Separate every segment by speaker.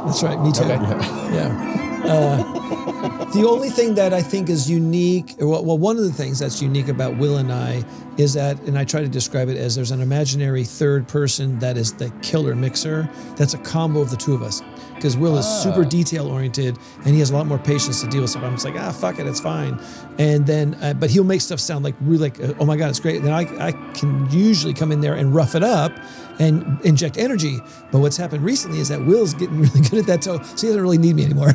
Speaker 1: That's right. Me too.
Speaker 2: Okay.
Speaker 1: Yeah. The only thing that I think is unique, well, one of the things that's unique about Will and I is that, and I try to describe it as there's an imaginary third person that is the killer mixer. That's a combo of the two of us. Because Will is super detail oriented and he has a lot more patience to deal with stuff. I'm just like, fuck it, it's fine. And then, but he'll make stuff sound like really like, oh my God, it's great. Then I can usually come in there and rough it up and inject energy. But what's happened recently is that Will's getting really good at that, so he doesn't really need me anymore.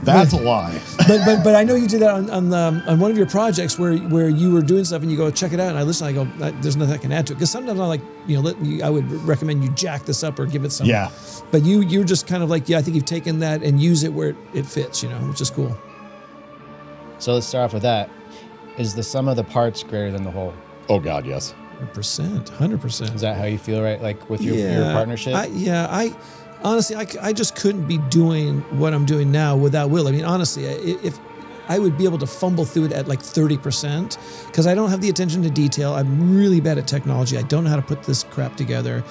Speaker 3: That's a lie.
Speaker 1: But I know you did that on one of your projects where you were doing stuff and you go check it out, and I listen, I go, there's nothing I can add to it, because sometimes I'm like, I would recommend you jack this up or give it some.
Speaker 3: Yeah.
Speaker 1: But you're just kind of like, I think you've taken that and use it where it fits, which is cool.
Speaker 2: So let's start off with that. Is the sum of the parts greater than the whole?
Speaker 3: Oh God, yes.
Speaker 1: 100%.
Speaker 2: Is that how you feel, right? Like with your partnership?
Speaker 1: Honestly, I just couldn't be doing what I'm doing now without Will. I mean, honestly, if I would be able to fumble through it at like 30%, because I don't have the attention to detail. I'm really bad at technology. I don't know how to put this crap together.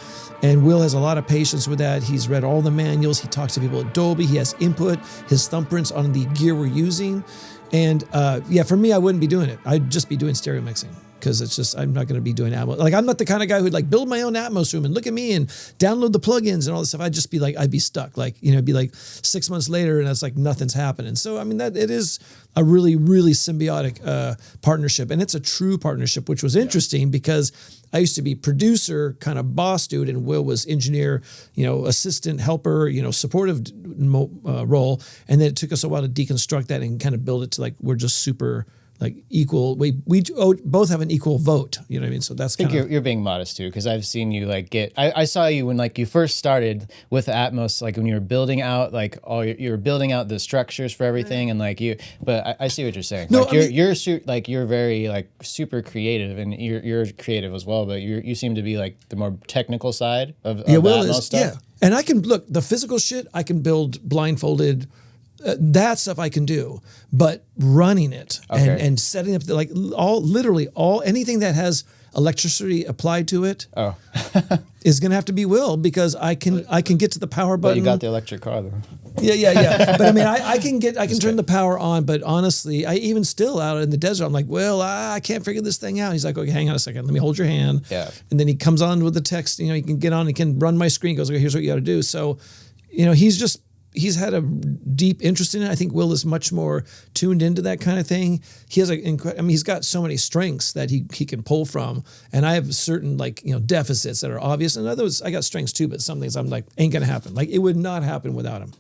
Speaker 1: And Will has a lot of patience with that. He's read all the manuals. He talks to people at Dolby. He has input, his thumbprints on the gear we're using. And for me, I wouldn't be doing it. I'd just be doing stereo mixing. Because it's just, I'm not going to be doing Atmos. Like, I'm not the kind of guy who'd like build my own Atmos room and look at me and download the plugins and all this stuff. I'd just be like, I'd be stuck. Like, it'd be like 6 months later and it's like nothing's happening. So, I mean, that it is a really, really symbiotic partnership. And it's a true partnership, which was interesting because I used to be producer, kind of boss dude, and Will was engineer, assistant, helper, supportive role. And then it took us a while to deconstruct that and kind of build it to like, we're just super like equal. We both have an equal vote. You know what I mean? So that's kind of.
Speaker 2: You're being modest too, because I've seen you like I saw you when like you first started with Atmos, like when you were building out like you were building out the structures for everything, and like you. But I see what you're saying. No, like you're very like super creative, and you're creative as well. But you seem to be like the more technical side of Atmos stuff. Yeah,
Speaker 1: and I can look the physical shit. I can build blindfolded. That stuff I can do, but running it and setting up literally anything that has electricity applied to it is going to have to be Will, because I can get to the power button.
Speaker 2: But you got the electric car though.
Speaker 1: Yeah. But I mean, I can turn the power on, but honestly, I even still out in the desert, I'm like, Will, I can't figure this thing out. He's like, okay, hang on a second, let me hold your hand.
Speaker 2: Yeah.
Speaker 1: And then he comes on with the text. You can get on. He can run my screen. He goes, okay, here's what you got to do. So, he's had a deep interest in it. I think Will is much more tuned into that kind of thing. He has he's got so many strengths that he can pull from, and I have certain deficits that are obvious. And others, I got strengths too, but some things I'm like, ain't gonna happen. Like, it would not happen without him.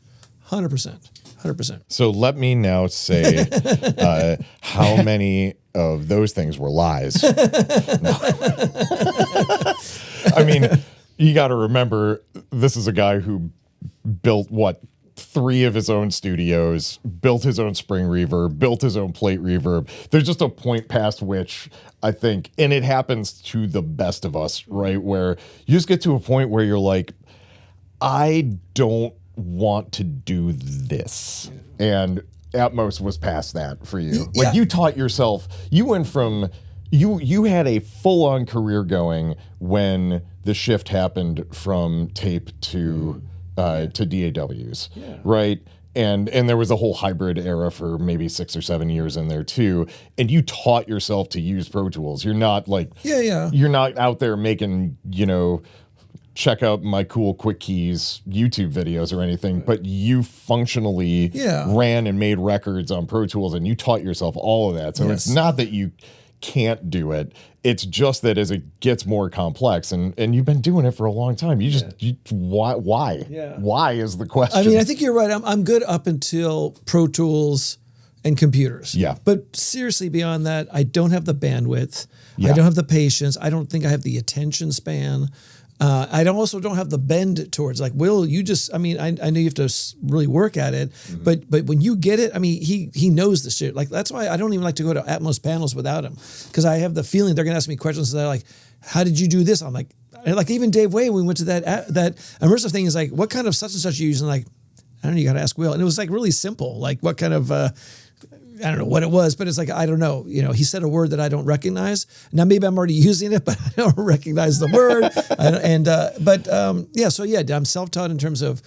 Speaker 1: 100%.
Speaker 3: So let me now say how many of those things were lies. I mean, you got to remember, this is a guy who built 3 of his own studios, built his own spring reverb, built his own plate reverb. There's just a point past which I think, and it happens to the best of us, right? Where you just get to a point where you're like, I don't want to do this. And Atmos was past that for you. Like, you taught yourself, you went from, you had a full-on career going when the shift happened from tape to DAWs, right? And there was a whole hybrid era for maybe 6 or 7 years in there too. And you taught yourself to use Pro Tools. You're not like, you're not out there making, check out my cool quick keys YouTube videos or anything, but you functionally ran and made records on Pro Tools, and you taught yourself all of that. So it's not that you can't do it. It's just that as it gets more complex, and you've been doing it for a long time. Why? Yeah. Why is the question?
Speaker 1: I mean, I think you're right. I'm good up until Pro Tools and computers.
Speaker 3: Yeah.
Speaker 1: But seriously, beyond that, I don't have the bandwidth. I don't have the patience. I don't think I have the attention span. I also don't have the bend towards like, Will, you just, I mean, I know you have to really work at it, but when you get it, I mean, he knows the shit. Like, that's why I don't even like to go to Atmos panels without him, because I have the feeling they're going to ask me questions that are like, how did you do this? I'm like even Dave Way, when we went to that immersive thing, is like, what kind of such and such you use? And like, I don't know, you got to ask Will. And it was like really simple. Like, what kind of, I don't know what it was, but it's like, I don't know. You know, he said a word that I don't recognize. Now, maybe I'm already using it, but I don't recognize the word. I'm self-taught in terms of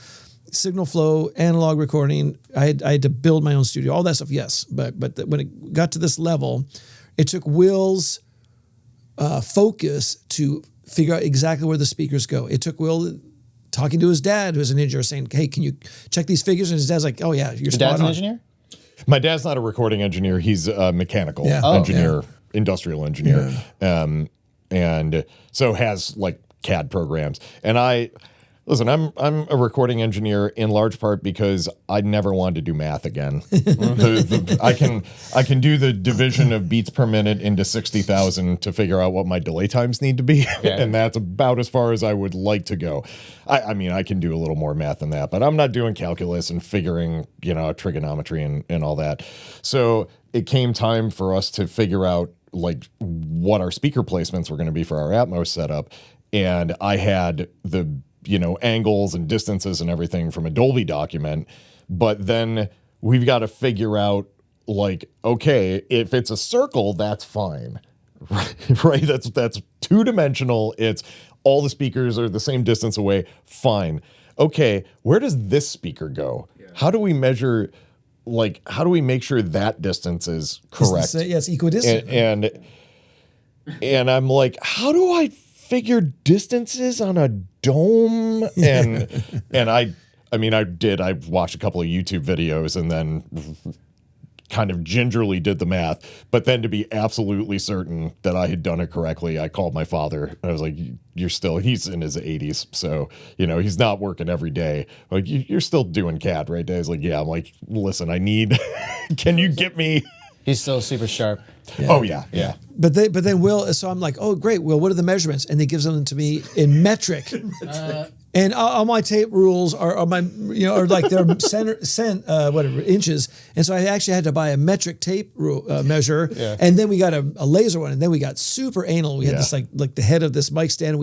Speaker 1: signal flow, analog recording. I had to build my own studio, all that stuff. Yes. But when it got to this level, it took Will's focus to figure out exactly where the speakers go. It took Will talking to his dad, who's an engineer, saying, hey, can you check these figures? And his dad's like, oh yeah, you're spot on. Your dad's
Speaker 2: an engineer?
Speaker 3: My dad's not a recording engineer. He's a mechanical engineer, industrial engineer.
Speaker 1: Yeah.
Speaker 3: And so has like CAD programs. And I'm a recording engineer in large part because I never wanted to do math again. I can do the division of beats per minute into 60,000 to figure out what my delay times need to be, and that's about as far as I would like to go. I mean, I can do a little more math than that, but I'm not doing calculus and figuring, trigonometry and all that. So it came time for us to figure out like what our speaker placements were going to be for our Atmos setup, and I had the angles and distances and everything from a Dolby document. But then we've got to figure out like, okay, if it's a circle, that's fine, right? That's two-dimensional. It's all the speakers are the same distance away. Fine. Okay. Where does this speaker go? Yeah. How do we measure, like, how do we make sure that distance is correct?
Speaker 1: It's equidistant.
Speaker 3: And I'm like, how do I figure distances on a dome? And I watched a couple of YouTube videos and then kind of gingerly did the math, but then to be absolutely certain that I had done it correctly, I called my father. I was like, he's in his 80s, so he's not working every day. Like, you're still doing CAD, right? He's like, yeah. I'm like, listen, can you get me?
Speaker 2: He's still super sharp.
Speaker 3: Yeah. Oh yeah.
Speaker 1: But then Will, so I'm like, oh great, Will, what are the measurements? And he gives them to me in metric. And all my tape rules are my, are like they're inches. And so I actually had to buy a metric tape measure. Yeah. And then we got a laser one. And then we got super anal. We had this like the head of this mic stand.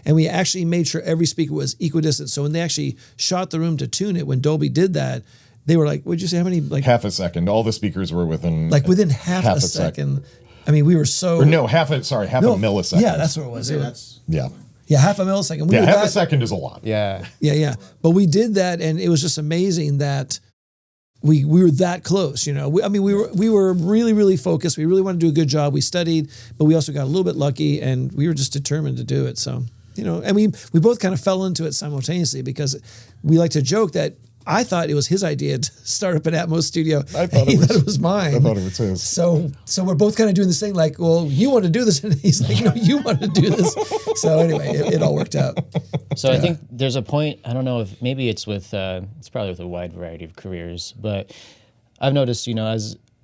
Speaker 1: And we actually made sure every speaker was equidistant. So when they actually shot the room to tune it, when Dolby did that, they were like, what'd you say? How many? Like
Speaker 3: half a second. All the speakers were within
Speaker 1: half a second. I mean, we were so.
Speaker 3: Or no, half a millisecond.
Speaker 1: Yeah, that's what it was.
Speaker 3: Yeah,
Speaker 1: half a millisecond.
Speaker 3: Half a second is a lot.
Speaker 2: Yeah.
Speaker 1: But we did that, and it was just amazing that we were that close. We were really, really focused. We really wanted to do a good job. We studied, but we also got a little bit lucky, and we were just determined to do it. So, and we both kind of fell into it simultaneously because we like to joke that I thought it was his idea to start up an Atmos studio.
Speaker 3: I thought it was
Speaker 1: mine.
Speaker 3: I thought it was his.
Speaker 1: So we're both kind of doing this thing like, well, you want to do this. And he's like, no, you want to do this. So anyway, it all worked out.
Speaker 2: So I think there's a point, I don't know if maybe it's it's probably with a wide variety of careers, but I've noticed,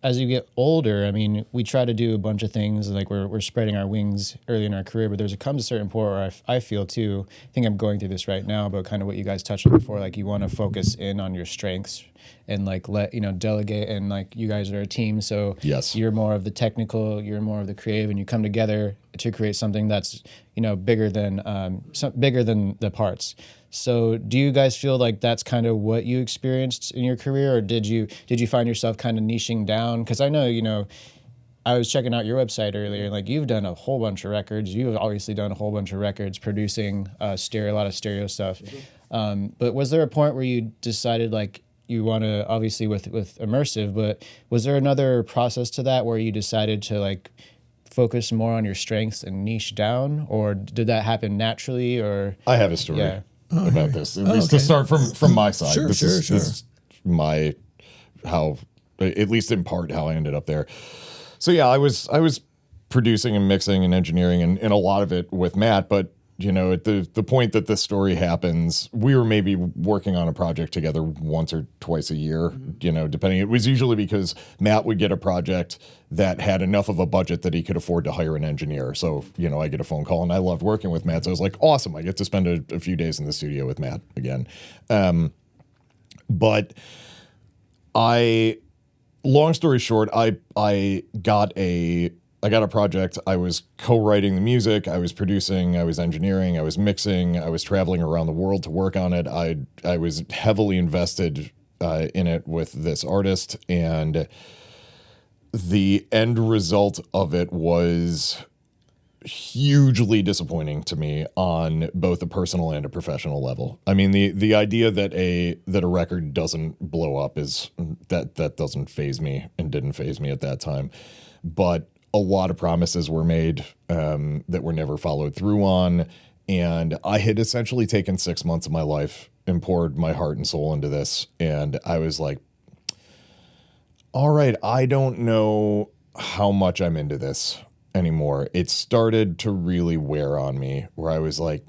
Speaker 2: as you get older, I mean, we try to do a bunch of things, like we're spreading our wings early in our career, but comes a certain point where I feel too, I think I'm going through this right now, but kind of what you guys touched on before, like you want to focus in on your strengths and like delegate, and like you guys are a team, so
Speaker 3: yes,
Speaker 2: you're more of the technical, you're more of the creative, and you come together to create something that's bigger than the parts. So do you guys feel like that's kind of what you experienced in your career, or did you find yourself kind of niching down? Because I know, I was checking out your website earlier, like you've done a whole bunch of records. You've obviously done a whole bunch of records, producing a lot of stereo stuff. Mm-hmm. But was there a point where you decided like you want to, obviously with immersive, but was there another process to that where you decided to like focus more on your strengths and niche down, or did that happen naturally? Or
Speaker 3: I have a story. Yeah. About this, at least to start from my side.
Speaker 1: Sure.
Speaker 3: This is at least in part, how I ended up there. So yeah, I was producing and mixing and engineering and a lot of it with Matt, but at the point that this story happens, we were maybe working on a project together once or twice a year, depending. It was usually because Matt would get a project that had enough of a budget that he could afford to hire an engineer. So, I get a phone call, and I loved working with Matt. So I was like, awesome, I get to spend a few days in the studio with Matt again. But long story short, I got a project. I was co-writing the music. I was producing. I was engineering. I was mixing. I was traveling around the world to work on it. I was heavily invested in it with this artist, and the end result of it was hugely disappointing to me on both a personal and a professional level. I mean, the idea that a record doesn't blow up is that doesn't faze me and didn't faze me at that time. But a lot of promises were made that were never followed through on, and I had essentially taken 6 months of my life and poured my heart and soul into this, and I was like, all right, I don't know how much I'm into this anymore. It started to really wear on me, where I was like,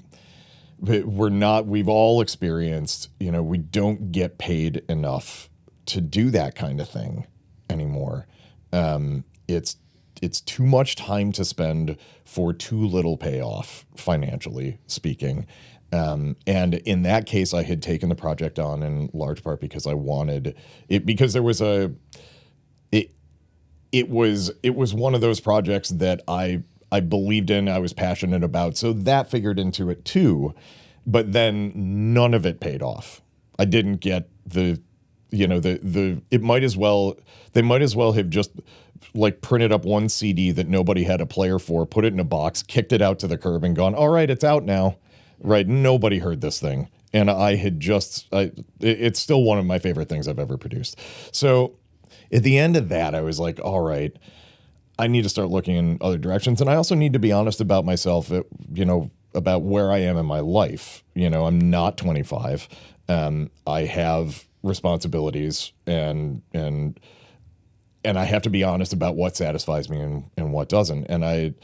Speaker 3: we've all experienced, we don't get paid enough to do that kind of thing anymore. It's too much time to spend for too little payoff, financially speaking. And in that case, I had taken the project on in large part because I wanted it, because there was it was one of those projects that I believed in, I was passionate about. So that figured into it too. But then none of it paid off. I didn't get they might as well have just like printed up one CD that nobody had a player for, put it in a box, kicked it out to the curb and gone, all right, it's out now. Right. Nobody heard this thing. And it's still one of my favorite things I've ever produced. So at the end of that, I was like, all right, I need to start looking in other directions. And I also need to be honest about myself, about where I am in my life. I'm not 25. I have responsibilities and I have to be honest about what satisfies me and what doesn't. And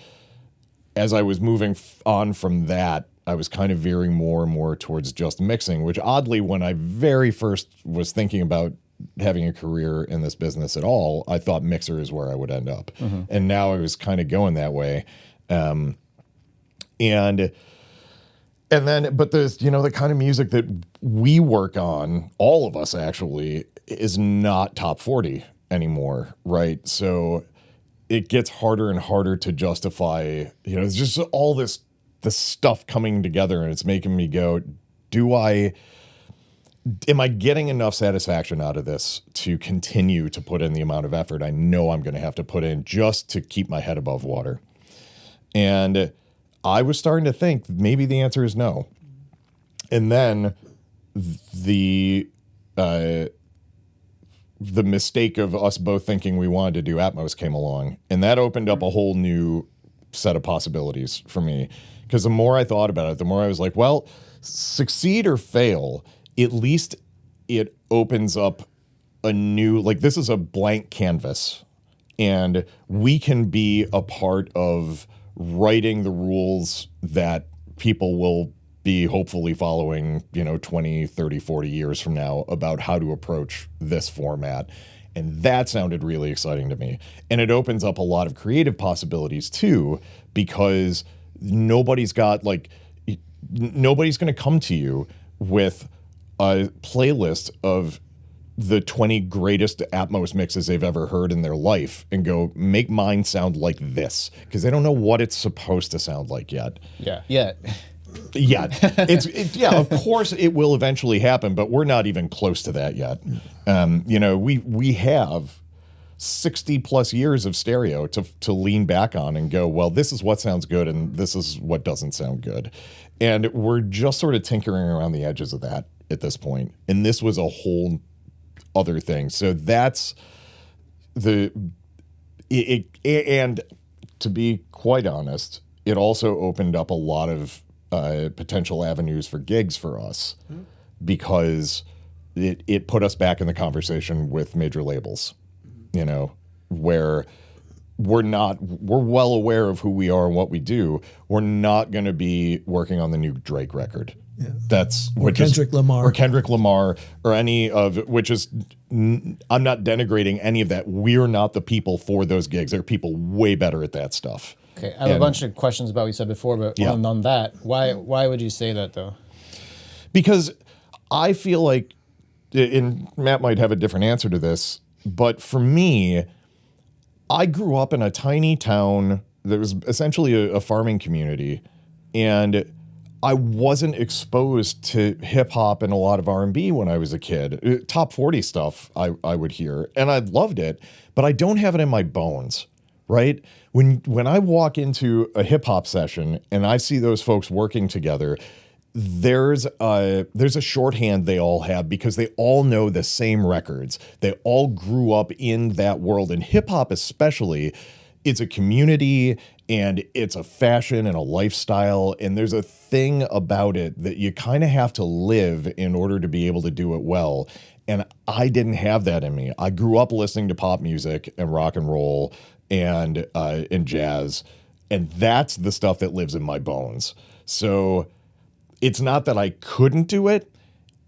Speaker 3: as I was moving on from that, I was kind of veering more and more towards just mixing, which oddly, when I very first was thinking about having a career in this business at all, I thought mixer is where I would end up. Mm-hmm. And now I was kind of going that way. And then, but there's, the kind of music that we work on, all of us actually, is not top 40 anymore, right? So it gets harder and harder to justify, it's just all this stuff coming together, and it's making me go, am I getting enough satisfaction out of this to continue to put in the amount of effort I know I'm going to have to put in just to keep my head above water? And I was starting to think maybe the answer is no. And then the mistake of us both thinking we wanted to do Atmos came along, and that opened up a whole new set of possibilities for me. Because the more I thought about it, the more I was like, well, succeed or fail, at least it opens up a new, this is a blank canvas, and we can be a part of writing the rules that people will be hopefully following, 20, 30, 40 years from now about how to approach this format. And that sounded really exciting to me. And it opens up a lot of creative possibilities too, because nobody's going to come to you with a playlist of the 20 greatest Atmos mixes they've ever heard in their life and go, make mine sound like this, because they don't know what it's supposed to sound like yet.
Speaker 2: Yeah.
Speaker 3: Yeah, of course it will eventually happen, but we're not even close to that yet. We have 60 plus years of stereo to lean back on and go, well, this is what sounds good and this is what doesn't sound good. And we're just sort of tinkering around the edges of that at this point. And this was a whole other thing. So that's and to be quite honest, it also opened up a lot of potential avenues for gigs for us, because it put us back in the conversation with major labels, where we're well aware of who we are and what we do. We're not going to be working on the new Drake record. Yeah.
Speaker 1: Or Kendrick
Speaker 3: Lamar or any of, which is, I'm not denigrating any of that. We're not the people for those gigs. There are people way better at that stuff.
Speaker 2: Okay, I have a bunch of questions about what you said before, but on that, why would you say that though? Because
Speaker 3: I feel like, and Matt might have a different answer to this, but for me, I grew up in a tiny town that was essentially a farming community, and I wasn't exposed to hip hop and a lot of R&B when I was a kid. Top 40 stuff I would hear, and I loved it, but I don't have it in my bones, right? When I walk into a hip hop session and I see those folks working together, there's a shorthand they all have because they all know the same records. They all grew up in that world, and hip hop especially, it's a community and it's a fashion and a lifestyle, and there's a thing about it that you kind of have to live in order to be able to do it well. And I didn't have that in me. I grew up listening to pop music and rock and roll and jazz, and that's the stuff that lives in my bones. So it's not that I couldn't do it,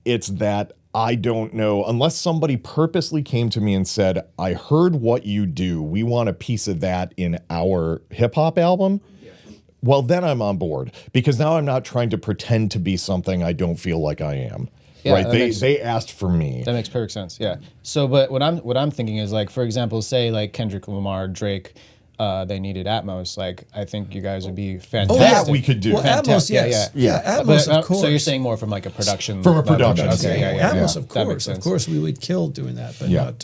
Speaker 3: it's that I don't know, unless somebody purposely came to me and said, I heard what you do, we want a piece of that in our hip hop album. Well, then I'm on board, because now I'm not trying to pretend to be something I don't feel like I am. Yeah, right? They asked for me.
Speaker 2: That makes perfect sense. Yeah. So, but what I'm thinking is, like, for example, say like Kendrick Lamar, Drake, they needed Atmos. Like, I think you guys would be fantastic.
Speaker 3: That we could do.
Speaker 1: Well, Atmos, yes. Yeah. Atmos, of course.
Speaker 2: So you're saying more from like a production.
Speaker 3: From a production.
Speaker 2: Okay,
Speaker 1: Atmos, of course, we would kill doing that, but not.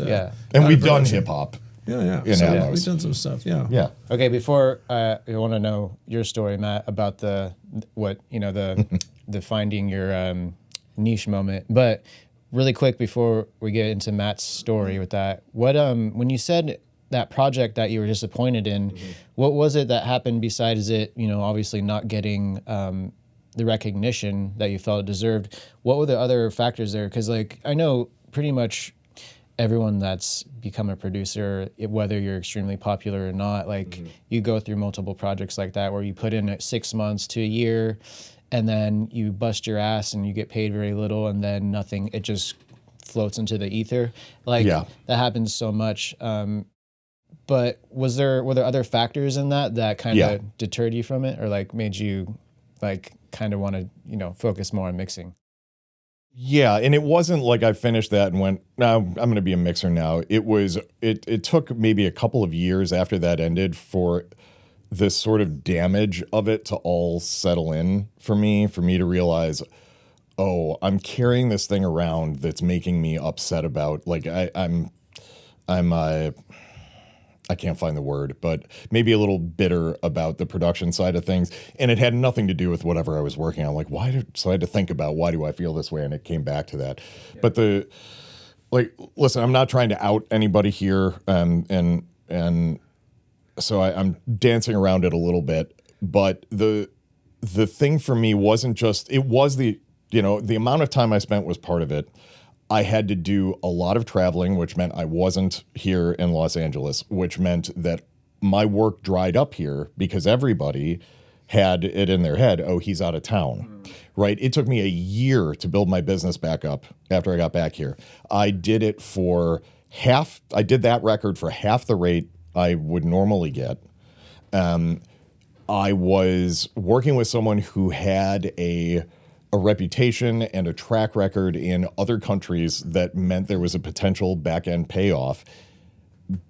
Speaker 3: And we've done hip hop.
Speaker 1: Yeah.
Speaker 3: In Atmos.
Speaker 1: We've done some stuff. Yeah.
Speaker 2: Okay. Before I want to know your story, Matt, about the finding your niche moment, but really quick before we get into Matt's story with that, what when you said that project that you were disappointed in, what was it that happened besides it, obviously not getting the recognition that you felt it deserved? What were the other factors there? Because, like, I know pretty much everyone that's become a producer, whether you're extremely popular or not, like, you go through multiple projects like that where you put in 6 months to a year, and then you bust your ass and you get paid very little, and then nothing, it just floats into the ether. Like, that happens so much. But were there other factors in that kind of deterred you from it, or like made you like kind of want to focus more on mixing?
Speaker 3: Yeah, and it wasn't like I finished that and went, no, I'm going to be a mixer now. It took maybe a couple of years after that ended for this sort of damage of it to all settle in for me to realize, oh, I'm carrying this thing around that's making me upset about, like, I can't find the word, but maybe a little bitter about the production side of things. And it had nothing to do with whatever I was working on. Like, so I had to think about, why do I feel this way? And it came back to that. Yeah. But listen, I'm not trying to out anybody here. And so I'm dancing around it a little bit. But the thing for me wasn't just, it was the amount of time I spent was part of it. I had to do a lot of traveling, which meant I wasn't here in Los Angeles, which meant that my work dried up here because everybody had it in their head, oh, he's out of town, right? It took me a year to build my business back up after I got back here. I did that record for half the rate I would normally get. I was working with someone who had a reputation and a track record in other countries that meant there was a potential back-end payoff.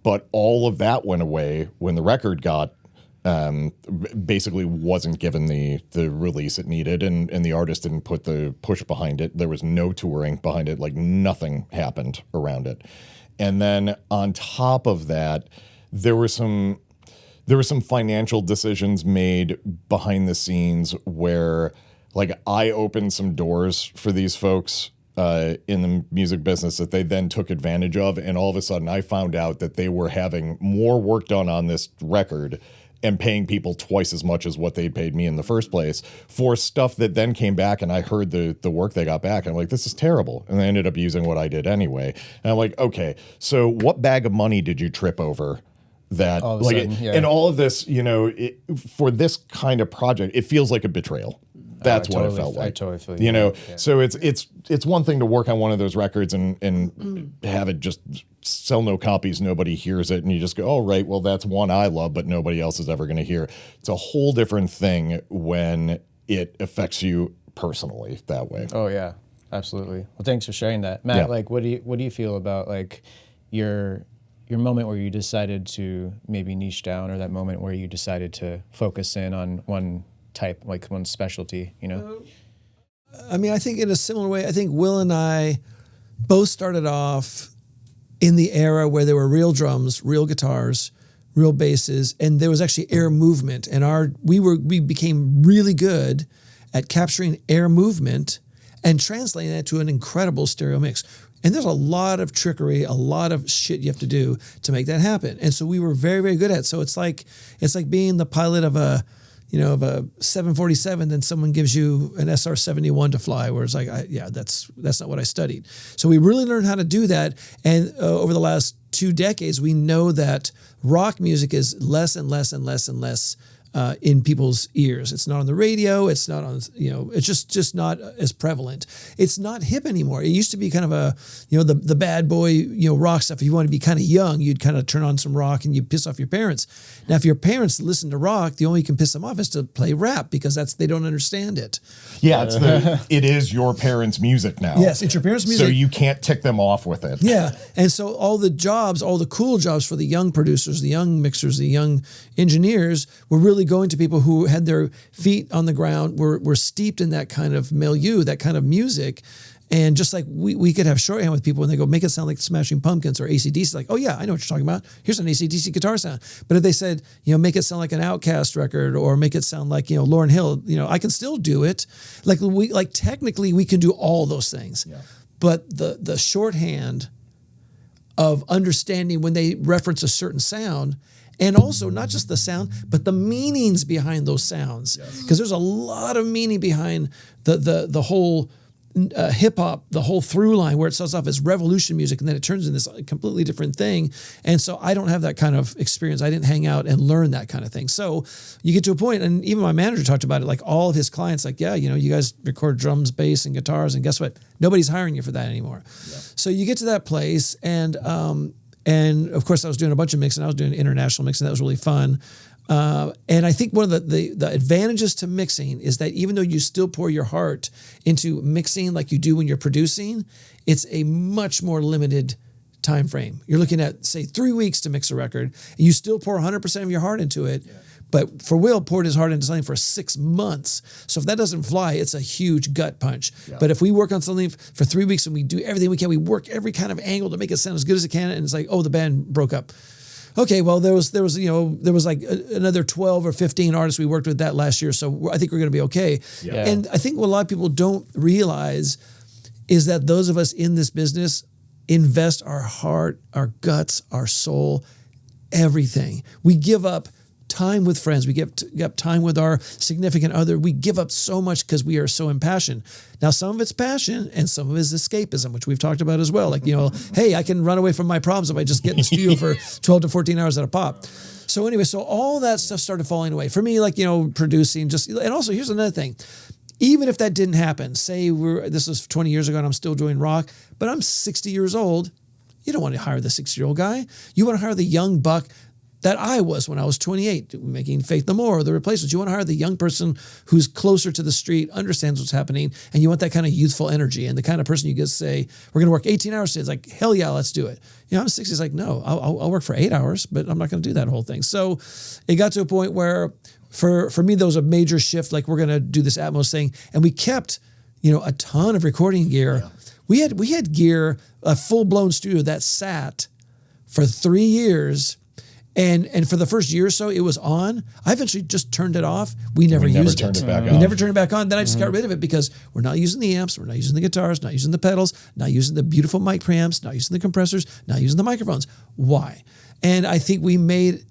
Speaker 3: But all of that went away when the record got basically wasn't given the release it needed, and the artist didn't put the push behind it. There was no touring behind it, like nothing happened around it. And then on top of that, there were some financial decisions made behind the scenes where, like, I opened some doors for these folks in the music business that they then took advantage of. And all of a sudden I found out that they were having more work done on this record and paying people twice as much as what they paid me in the first place for stuff that then came back, and I heard the work they got back. And I'm like, this is terrible. And they ended up using what I did anyway. And I'm like, okay, so what bag of money did you trip over? That
Speaker 2: all of a sudden,
Speaker 3: and all of this, for this kind of project, it feels like a betrayal. That's what it felt like.
Speaker 2: I totally feel you.
Speaker 3: Yeah. So it's one thing to work on one of those records and have it just sell no copies, nobody hears it, and you just go, oh, right, well, that's one I love, but nobody else is ever going to hear. It's a whole different thing when it affects you personally that way.
Speaker 2: Oh yeah, absolutely. Well, thanks for sharing that, Matt. Like, what do you feel about, like, your moment where you decided to maybe niche down, or that moment where you decided to focus in on one type, like one specialty, you know?
Speaker 1: I mean, I think in a similar way, I think Will and I both started off in the era where there were real drums, real guitars, real basses, and there was actually air movement. And we became really good at capturing air movement and translating that to an incredible stereo mix. And there's a lot of trickery, a lot of shit you have to do to make that happen. And so we were very, very good at it. So it's like being the pilot of a 747, then someone gives you an SR-71 to fly, where it's like, that's not what I studied. So we really learned how to do that. And over the last 2 decades, we know that rock music is less and less and less and less in people's ears. It's not on the radio. It's not on, it's just not as prevalent. It's not hip anymore. It used to be kind of a, the bad boy, rock stuff. If you want to be kind of young, you'd kind of turn on some rock and you'd piss off your parents. Now, if your parents listen to rock, the only way you can piss them off is to play rap, because they don't understand it.
Speaker 3: Yeah, it is your parents' music now.
Speaker 1: Yes, it's your parents' music.
Speaker 3: So you can't tick them off with it.
Speaker 1: Yeah, and so all the cool jobs for the young producers, the young mixers, the young engineers were really going to people who had their feet on the ground, were steeped in that kind of milieu, that kind of music. And just like we could have shorthand with people and they go, make it sound like Smashing Pumpkins or AC/DC. Like, oh yeah, I know what you're talking about. Here's an AC/DC guitar sound. But if they said, make it sound like an Outkast record, or make it sound like, Lauryn Hill, I can still do it. Like technically we can do all those things. Yeah. But the shorthand of understanding when they reference a certain sound, and also not just the sound, but the meanings behind those sounds. Because there's a lot of meaning behind the whole hip hop, the whole through line, where it starts off as revolution music and then it turns into this completely different thing. And so I don't have that kind of experience. I didn't hang out and learn that kind of thing. So you get to a point, and even my manager talked about it, like all of his clients, like, yeah, you guys record drums, bass, and guitars, and guess what? Nobody's hiring you for that anymore. Yeah. So you get to that place, and of course I was doing a bunch of mixing. I was doing international mixing. That was really fun. And I think one of the advantages to mixing is that even though you still pour your heart into mixing like you do when you're producing, it's a much more limited time frame. You're looking at, say, 3 weeks to mix a record, and you still pour 100% of your heart into it. Yeah. But for Will, poured his heart into something for 6 months. So if that doesn't fly, it's a huge gut punch. Yeah. But if we work on something for 3 weeks and we do everything we can, we work every kind of angle to make it sound as good as it can, and it's like, oh, the band broke up. Okay, well, there was like another 12 or 15 artists we worked with that last year, so I think we're going to be okay. Yeah. And I think what a lot of people don't realize is that those of us in this business invest our heart, our guts, our soul, everything. We give up time with friends. We give up time with our significant other. We give up so much because we are so impassioned. Now, some of it's passion and some of it is escapism, which we've talked about as well. Like, hey, I can run away from my problems if I just get in the studio for 12 to 14 hours at a pop. So anyway, so all that stuff started falling away. For me, like, producing and also here's another thing. Even if that didn't happen, say this was 20 years ago and I'm still doing rock, but I'm 60 years old, you don't want to hire the 60-year-old guy. You want to hire the young buck that I was when I was 28, making Faith No More or The Replacements. You want to hire the young person who's closer to the street, understands what's happening, and you want that kind of youthful energy and the kind of person you just say, we're going to work 18 hours today. It's like, hell yeah, let's do it. I'm 60. It's like, no, I'll work for 8 hours, but I'm not going to do that whole thing. So it got to a point where for me, there was a major shift, like we're going to do this Atmos thing. And we kept, a ton of recording gear. Yeah. We had gear, a full-blown studio that sat for 3 years. And for the first year or so, it was on. I eventually just turned it off. We never used it. We never turned it back on. Then I just got rid of it because we're not using the amps, we're not using the guitars, not using the pedals, not using the beautiful mic preamps, not using the compressors, not using the microphones. Why? And I think we made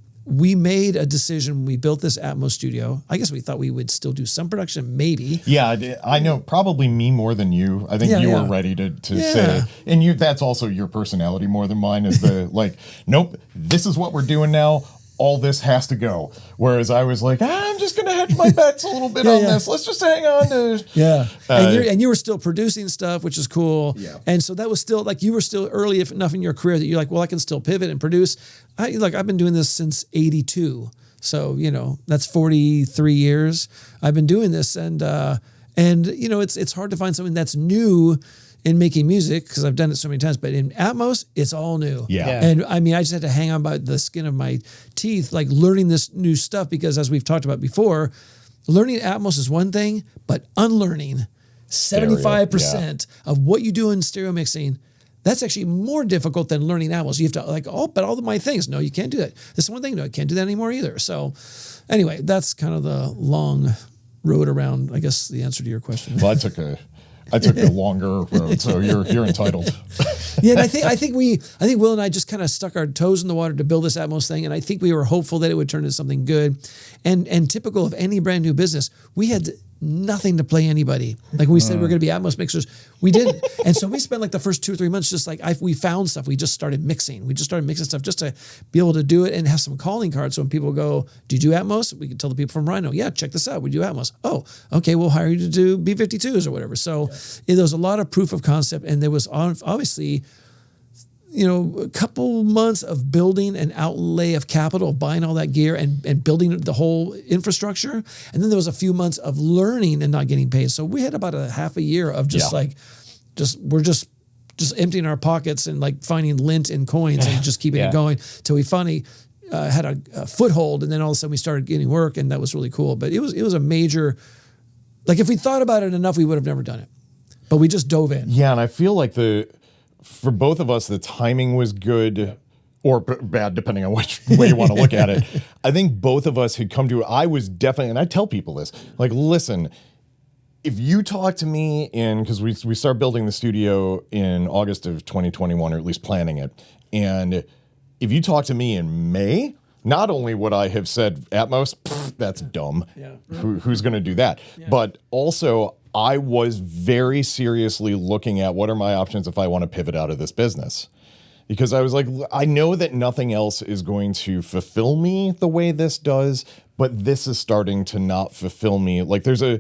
Speaker 1: a decision when we built this Atmos studio. I guess we thought we would still do some production, maybe.
Speaker 3: Yeah, I know, probably me more than you. I think you were ready to say, and that's also your personality more than mine, is the like, nope, this is what we're doing now. All this has to go. Whereas I was like, I'm just going to hedge my bets a little bit on this. Let's just hang on to.
Speaker 1: Yeah. And you were still producing stuff, which is cool. Yeah. And so that was still like, you were still early enough in your career that you're like, well, I can still pivot and produce. I've been doing this since 82. So, that's 43 years I've been doing this. And it's hard to find something that's new in making music because I've done it so many times, but in Atmos, it's all new. Yeah. And I just had to hang on by the skin of my teeth, like learning this new stuff because as we've talked about before, learning Atmos is one thing, but unlearning 75% of what you do in stereo mixing, that's actually more difficult than learning Atmos. You have to but all of my things. No, you can't do that. This is one thing. No, I can't do that anymore either. So anyway, that's kind of the long road around, I guess, the answer to your question.
Speaker 3: Well, I took the longer road, so you're entitled.
Speaker 1: Yeah, and I think Will and I just kind of stuck our toes in the water to build this Atmos thing, and I think we were hopeful that it would turn into something good. And typical of any brand new business, we had nothing to play anybody. Like we said, we're going to be Atmos mixers. We didn't. And so we spent like the first 2 or 3 months just like we found stuff. We just started mixing. We just started mixing stuff just to be able to do it and have some calling cards. So when people go, do you do Atmos? We can tell the people from Rhino, yeah, check this out. We do Atmos. Oh, okay, we'll hire you to do B52s or whatever. So there was a lot of proof of concept, and there was obviously a couple months of building an outlay of capital, buying all that gear and building the whole infrastructure. And then there was a few months of learning and not getting paid. So we had about a half a year of we're just emptying our pockets and like finding lint in coins and just keeping it going till we finally had a foothold. And then all of a sudden we started getting work, and that was really cool. But it was a major, like if we thought about it enough, we would have never done it. But we just dove in.
Speaker 3: Yeah, and I feel like for both of us, the timing was good or bad, depending on which way you want to look at it. I think both of us had come to it. I was definitely, and I tell people this, like, listen, if you talk to me because we started building the studio in August of 2021, or at least planning it, and if you talk to me in May, not only would I have said Atmos, that's dumb. Yeah. Who's going to do that? Yeah. But also, I was very seriously looking at what are my options if I want to pivot out of this business. Because I was like, I know that nothing else is going to fulfill me the way this does, but this is starting to not fulfill me. Like there's a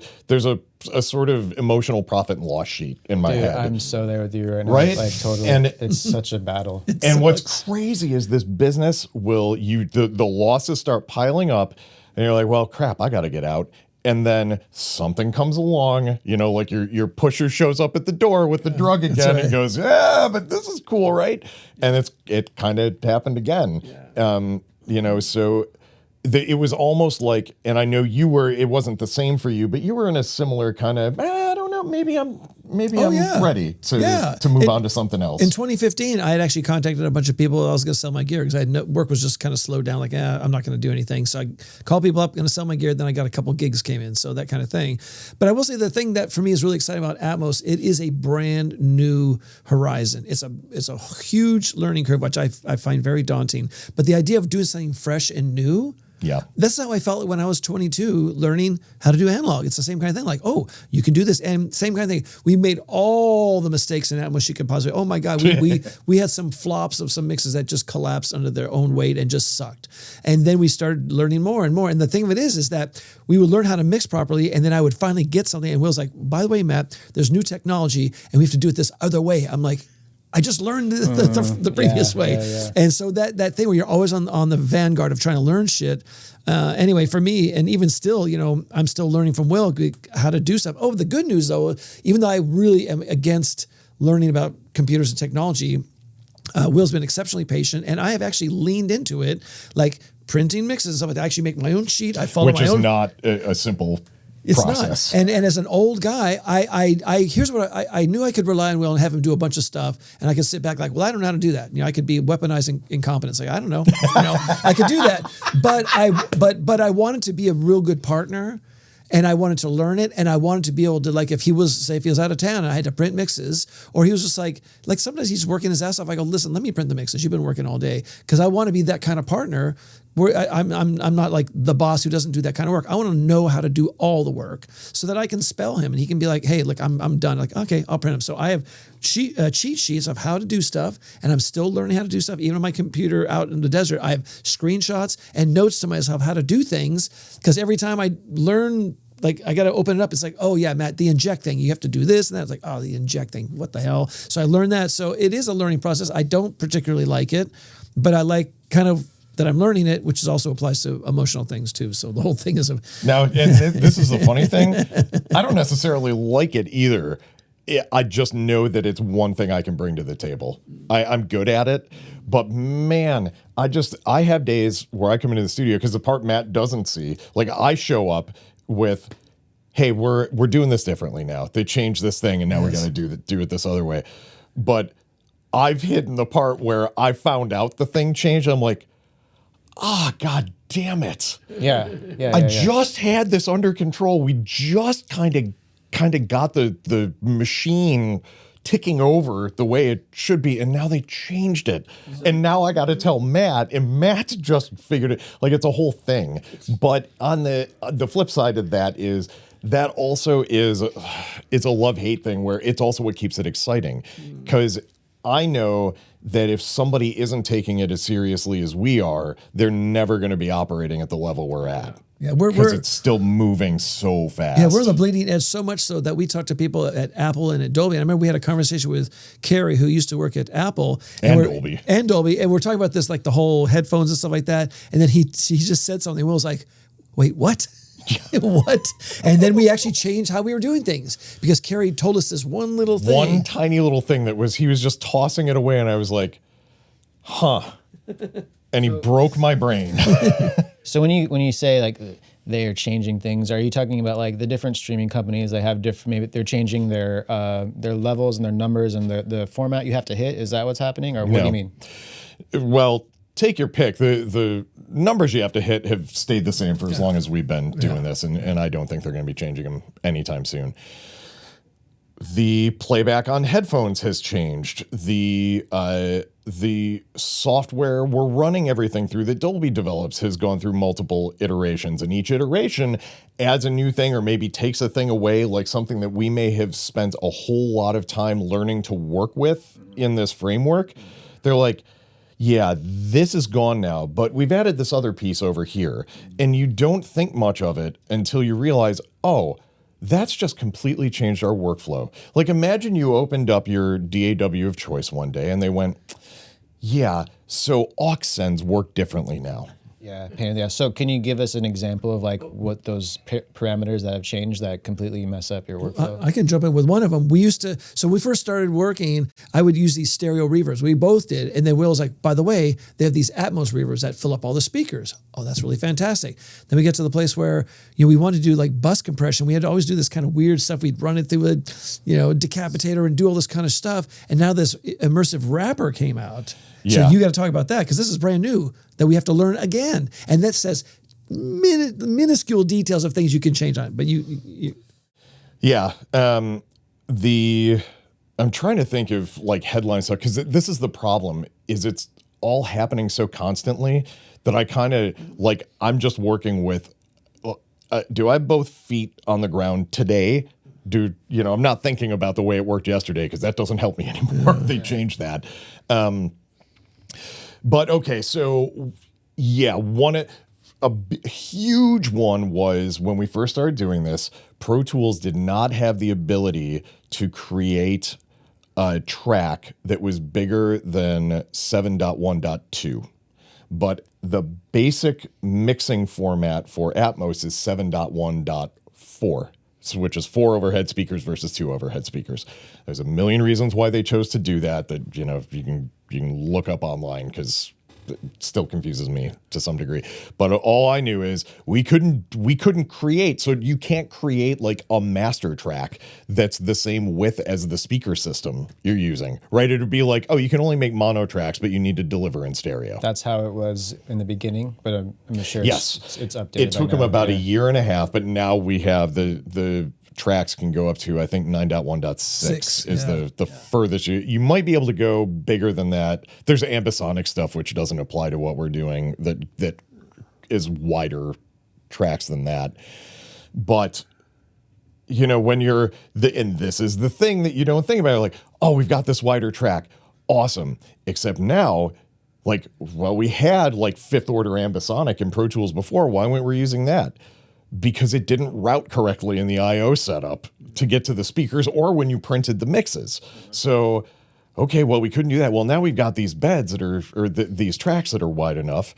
Speaker 3: sort of emotional profit and loss sheet in my head.
Speaker 2: I'm so there with you right now.
Speaker 3: Right?
Speaker 2: Like totally. And it's such a battle.
Speaker 3: And what's crazy is this business the losses start piling up, and you're like, well, crap, I got to get out. And then something comes along, like your pusher shows up at the door with the drug again and goes, yeah, but this is cool, right? And it kind of happened again. Yeah. So it was almost like, and I know it wasn't the same for you, but you were in a similar kind of, I don't know, maybe I'm ready to move on to something else.
Speaker 1: In 2015, I had actually contacted a bunch of people. I was going to sell my gear because work was just kind of slowed down. Like, I'm not going to do anything. So I called people up, going to sell my gear. Then I got a couple gigs came in, so that kind of thing. But I will say the thing that for me is really exciting about Atmos, it is a brand new horizon. It's a huge learning curve, which I find very daunting. But the idea of doing something fresh and new,
Speaker 3: yeah,
Speaker 1: that's how I felt when I was 22 learning how to do analog. It's the same kind of thing. Like, oh, you can do this. And same kind of thing. We made all the mistakes in Atmos you could possibly. Oh my God, we had some flops of some mixes that just collapsed under their own weight and just sucked. And then we started learning more and more. And the thing of it is that we would learn how to mix properly, and then I would finally get something. And Will's like, by the way, Matt, there's new technology, and we have to do it this other way. I'm like, I just learned the previous way. Yeah. And so that thing where you're always on the vanguard of trying to learn shit. Anyway, for me, and even still, I'm still learning from Will how to do stuff. Oh, the good news though, even though I really am against learning about computers and technology, Will's been exceptionally patient, and I have actually leaned into it, like printing mixes and stuff like that. I actually make my own sheet. I follow my own.
Speaker 3: Which is not a simple process.
Speaker 1: Not. And as an old guy, here's what I knew I could rely on Will and have him do a bunch of stuff, and I could sit back like, well, I don't know how to do that. I could be weaponizing incompetence. Like, I don't know. I could do that. But I wanted to be a real good partner, and I wanted to learn it, and I wanted to be able to, like, if he was out of town and I had to print mixes, or he was just like sometimes he's working his ass off. I go, listen, let me print the mixes. You've been working all day, because I want to be that kind of partner where I'm not like the boss who doesn't do that kind of work. I want to know how to do all the work so that I can spell him and he can be like, hey, look, I'm done. Like, okay, I'll print them. So I have cheat sheets of how to do stuff, and I'm still learning how to do stuff. Even on my computer out in the desert, I have screenshots and notes to myself how to do things, because every time I learn, like, I got to open it up. It's like, oh yeah, Matt, the inject thing, you have to do this and that. It's like, oh, the inject thing, what the hell? So I learned that. So it is a learning process. I don't particularly like it, but I like kind of that I'm learning it, which also applies to emotional things too. So the whole thing is
Speaker 3: now, and this is the funny thing. I don't necessarily like it either. I just know that it's one thing I can bring to the table. I'm good at it, but man, I have days where I come into the studio, because the part Matt doesn't see, like, I show up with, hey, we're doing this differently now. They changed this thing, and now we're going to do it this other way. But I've hit in the part where I found out the thing changed. I'm like, God damn it.
Speaker 2: Yeah.
Speaker 3: I just had this under control. We just kind of got the machine ticking over the way it should be, and now they changed it. And now I got to tell Matt, and Matt just figured it. Like, it's a whole thing. But on the flip side of that is that also is it's a love-hate thing where it's also what keeps it exciting. Because I know that if somebody isn't taking it as seriously as we are, they're never going to be operating at the level we're at.
Speaker 1: Yeah,
Speaker 3: because it's still moving so fast.
Speaker 1: Yeah, we're the bleeding edge so much so that we talk to people at Apple and at Dolby. And I remember we had a conversation with Carrie, who used to work at Apple.
Speaker 3: And Dolby.
Speaker 1: And Dolby. And we're talking about this, like the whole headphones and stuff like that. And then he just said something. Will was like, wait, what? What? And then we actually changed how we were doing things because Carrie told us this one little thing.
Speaker 3: One tiny little thing he was just tossing it away. And I was like, huh. And he broke my brain.
Speaker 2: So when you say like they are changing things, are you talking about like the different streaming companies? They have different, maybe they're changing their levels and their numbers and the format you have to hit. Is that what's happening, or what do you mean?
Speaker 3: Well, take your pick. The numbers you have to hit have stayed the same for as long as we've been doing this, and I don't think they're going to be changing them anytime soon. The playback on headphones has changed. The software we're running everything through that Dolby develops has gone through multiple iterations, and each iteration adds a new thing or maybe takes a thing away, like something that we may have spent a whole lot of time learning to work with in this framework. They're like, yeah, this is gone now, but we've added this other piece over here. And you don't think much of it until you realize, oh, that's just completely changed our workflow. Like, imagine you opened up your DAW of choice one day and they went, yeah, so aux sends work differently now.
Speaker 2: Yeah, pain in the ass. So can you give us an example of like what those parameters that have changed that completely mess up your workflow?
Speaker 1: I can jump in with one of them. So when we first started working, I would use these stereo reverbs. We both did. And then Will's like, by the way, they have these Atmos reverbs that fill up all the speakers. Oh, that's really fantastic. Then we get to the place where, we wanted to do like bus compression. We had to always do this kind of weird stuff. We'd run it through a, decapitator and do all this kind of stuff. And now this immersive wrapper came out.
Speaker 3: Yeah.
Speaker 1: So you got to talk about that because this is brand new that we have to learn again. And that says minuscule details of things you can change on. But
Speaker 3: Yeah. I'm trying to think of like headline stuff because this is the problem is it's all happening so constantly that I kind of like, I'm just working with, do I have both feet on the ground today? I'm not thinking about the way it worked yesterday because that doesn't help me anymore. They changed that. But okay, so yeah, a huge one was when we first started doing this, Pro Tools did not have the ability to create a track that was bigger than 7.1.2. But the basic mixing format for Atmos is 7.1.4. Which is 4 overhead speakers versus 2 overhead speakers. There's a million reasons why they chose to do that you can look up online because it still confuses me to some degree. But all I knew is we couldn't create, so you can't create like a master track that's the same width as the speaker system you're using, right? It would be like, oh, you can only make mono tracks, but you need to deliver in stereo.
Speaker 2: That's how it was in the beginning, but I'm sure it's updated.
Speaker 3: It took them about a year and a half, but now we have the tracks can go up to, I think, 9.1.6 is the furthest. You might be able to go bigger than that. There's ambisonic stuff, which doesn't apply to what we're doing, that is wider tracks than that. But, when and this is the thing that you don't think about, like, oh, we've got this wider track. Awesome. Except now, we had like 5th order ambisonic in Pro Tools before. Why weren't we using that? Because it didn't route correctly in the I/O setup to get to the speakers or when you printed the mixes. So, okay, well, we couldn't do that. Well, now we've got these beds these tracks that are wide enough.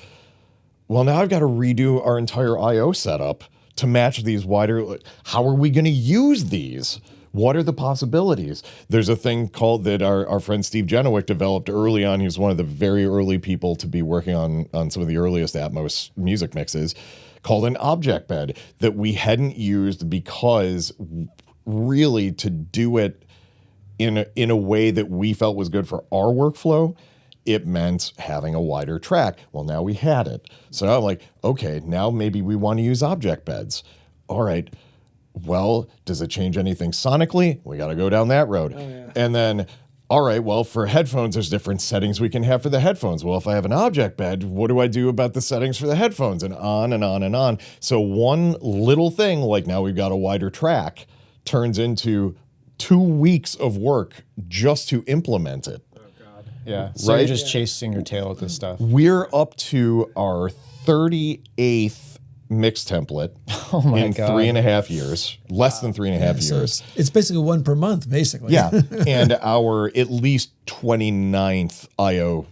Speaker 3: Well, now I've got to redo our entire I/O setup to match these wider. How are we going to use these? What are the possibilities? There's a thing called that our friend Steve Genowick developed early on. He was one of the very early people to be working on some of the earliest Atmos music mixes, called an object bed, that we hadn't used because really to do it in a way that we felt was good for our workflow, it meant having a wider track. Well, now we had it. So now I'm like, okay, now maybe we want to use object beds. All right. Well, does it change anything sonically? We got to go down that road. Oh, yeah. And then, all right, well, for headphones, there's different settings we can have for the headphones. Well, if I have an object bed, what do I do about the settings for the headphones? And on and on and on. So one little thing, like now we've got a wider track, turns into 2 weeks of work just to implement it.
Speaker 2: Oh, God. Yeah. So you're just chasing your tail with this stuff.
Speaker 3: We're up to our 38th mix template in 3.5 years, less than 3.5 years.
Speaker 1: So it's basically one per month, basically.
Speaker 3: Yeah. And our at least 29th IO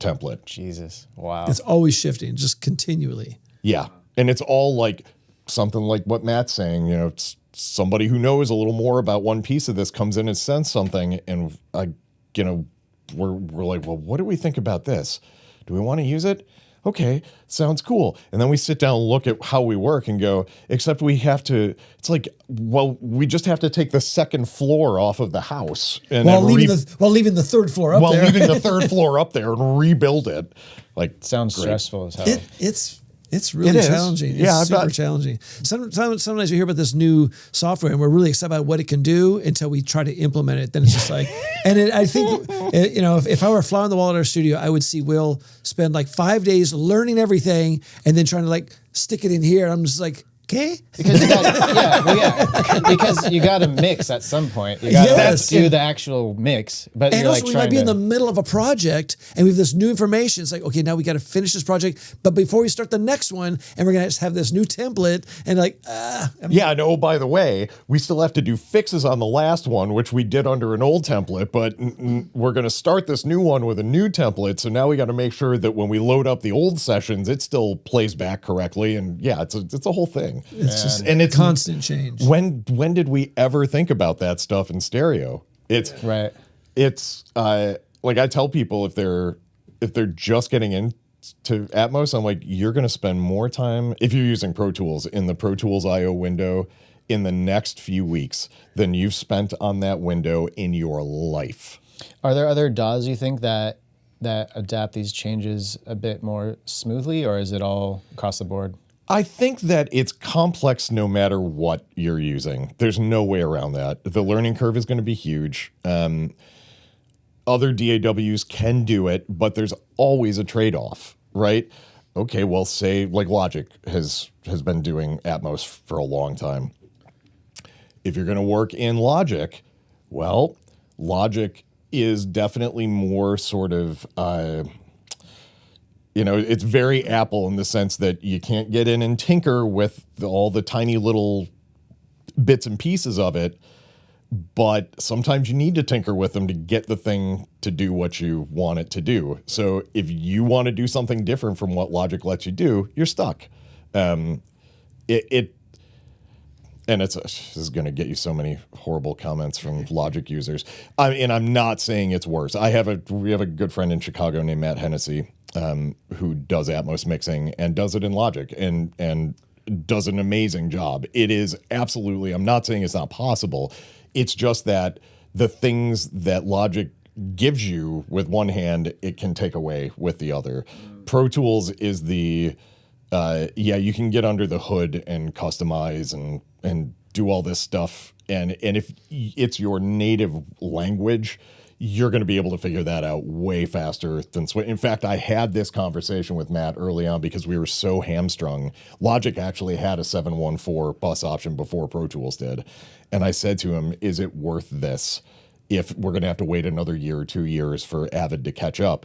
Speaker 3: template.
Speaker 2: Jesus. Wow.
Speaker 1: It's always shifting, just continually.
Speaker 3: Yeah. And it's all like something like what Matt's saying, you know, it's somebody who knows a little more about one piece of this comes in and sends something, and we're like, well, what do we think about this? Do we want to use it? Okay, sounds cool. And then we sit down and look at how we work and go, except we have to, it's like, well, we just have to take the second floor off of the house. And
Speaker 1: while leaving the third floor up there.
Speaker 3: While leaving the third floor up there and rebuild it. Like,
Speaker 2: sounds
Speaker 3: great.
Speaker 2: Stressful as hell.
Speaker 1: It's really challenging. It's super challenging. Sometimes we hear about this new software and we're really excited about what it can do until we try to implement it. Then it's just like, I think, if I were a fly on the wall at our studio, I would see Will spend like 5 days learning everything and then trying to like stick it in here. I'm just like, okay.
Speaker 2: Because you got to mix at some point. You got to do the actual mix. But
Speaker 1: and
Speaker 2: you're
Speaker 1: also
Speaker 2: like
Speaker 1: we
Speaker 2: trying
Speaker 1: might be
Speaker 2: to...
Speaker 1: in the middle of a project and we have this new information. It's like, okay, now we got to finish this project. But before we start the next one, and we're going to have this new template and like,
Speaker 3: yeah, and oh, by the way, we still have to do fixes on the last one, which we did under an old template, but we're going to start this new one with a new template. So now we got to make sure that when we load up the old sessions, it still plays back correctly. And yeah, it's a whole thing.
Speaker 1: It's just it's constant change.
Speaker 3: When did we ever think about that stuff in stereo? It's
Speaker 2: right.
Speaker 3: It's like I tell people if they're just getting into Atmos, I'm like, you're going to spend more time if you're using Pro Tools in the Pro Tools IO window in the next few weeks than you've spent on that window in your life.
Speaker 2: Are there other DAWs you think that adapt these changes a bit more smoothly, or is it all across the board?
Speaker 3: I think that it's complex no matter what you're using. There's no way around that. The learning curve is going to be huge. Other DAWs can do it, but there's always a trade-off, right? Okay, well, say like Logic has been doing Atmos for a long time. If you're going to work in Logic, well, Logic is definitely more sort of... it's very Apple in the sense that you can't get in and tinker with all the tiny little bits and pieces of it, but sometimes you need to tinker with them to get the thing to do what you want it to do. So if you want to do something different from what Logic lets you do, you're stuck. This is going to get you so many horrible comments from Logic users. I'm not saying it's worse. We have a good friend in Chicago named Matt Hennessy, who does Atmos mixing and does it in Logic and does an amazing job. It is absolutely, I'm not saying it's not possible. It's just that the things that Logic gives you with one hand, it can take away with the other. Pro Tools is you can get under the hood and customize and do all this stuff. And if it's your native language, you're going to be able to figure that out way faster than Switch. In fact, I had this conversation with Matt early on because we were so hamstrung. Logic actually had a 714 bus option before Pro Tools did. And I said to him, is it worth this if we're going to have to wait another year or 2 years for Avid to catch up?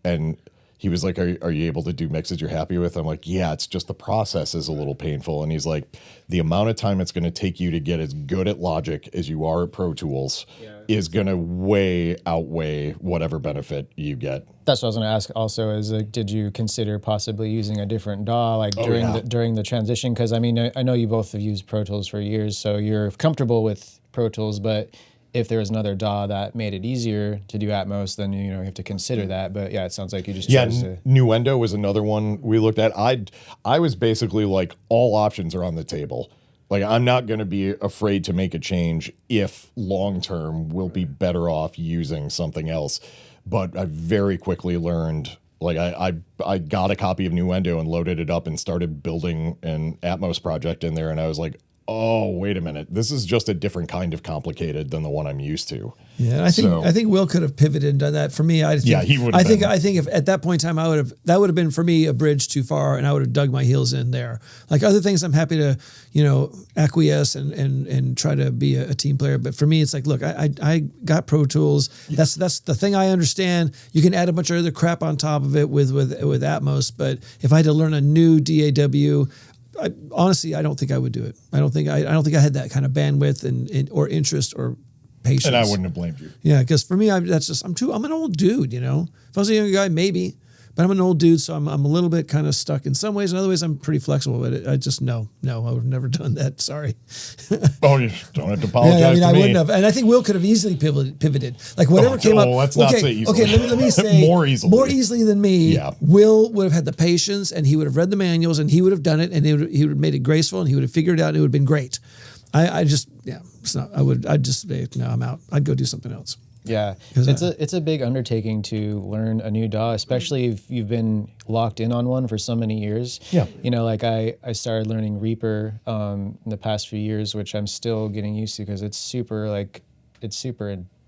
Speaker 3: And he was like, are you able to do mixes you're happy with? I'm like, yeah, it's just the process is a little painful. And he's like, the amount of time it's going to take you to get as good at Logic as you are at Pro Tools is going to way outweigh whatever benefit you get.
Speaker 2: That's what I was going to ask also is, did you consider possibly using a different DAW like during the transition? Because I mean, I know you both have used Pro Tools for years, so you're comfortable with Pro Tools, but if there was another DAW that made it easier to do Atmos, then you have to consider that. But yeah, it sounds like you just chose to.
Speaker 3: Nuendo was another one we looked at. I was basically like, all options are on the table. Like, I'm not going to be afraid to make a change if long term we'll be better off using something else. But I very quickly learned, like I got a copy of Nuendo and loaded it up and started building an Atmos project in there, and I was like, oh, wait a minute. This is just a different kind of complicated than the one I'm used to.
Speaker 1: Yeah, I think Will could have pivoted and done that. For me,
Speaker 3: he would.
Speaker 1: I think if at that point in time that would have been for me a bridge too far, and I would have dug my heels in there. Like other things, I'm happy to acquiesce and try to be a team player. But for me, it's like, look, I got Pro Tools. That's the thing I understand. You can add a bunch of other crap on top of it with Atmos. But if I had to learn a new DAW, honestly, I don't think I would do it. I don't think I had that kind of bandwidth and or interest or patience.
Speaker 3: And I wouldn't have blamed you.
Speaker 1: Yeah, because for me, I'm an old dude. If I was a younger guy, maybe, but I'm an old dude, so I'm a little bit kind of stuck in some ways. In other ways, I'm pretty flexible. But I just no, I would have never done that. Sorry.
Speaker 3: Oh, you don't have to apologize.
Speaker 1: I mean,
Speaker 3: to
Speaker 1: I
Speaker 3: me.
Speaker 1: wouldn't have, and I think Will could have easily pivoted. Like whatever came up.
Speaker 3: Let's not say easily.
Speaker 1: Okay, let me say
Speaker 3: more easily
Speaker 1: than me.
Speaker 3: Yeah.
Speaker 1: Will would have had the patience, and he would have read the manuals, and he would have done it, and he would have made it graceful, and he would have figured it out, and it would have been great. It's not. I'd just say no. I'm out. I'd go do something else.
Speaker 2: Yeah, it's a big undertaking to learn a new DAW, especially if you've been locked in on one for so many years.
Speaker 3: Yeah.
Speaker 2: Like I started learning Reaper in the past few years, which I'm still getting used to because it's super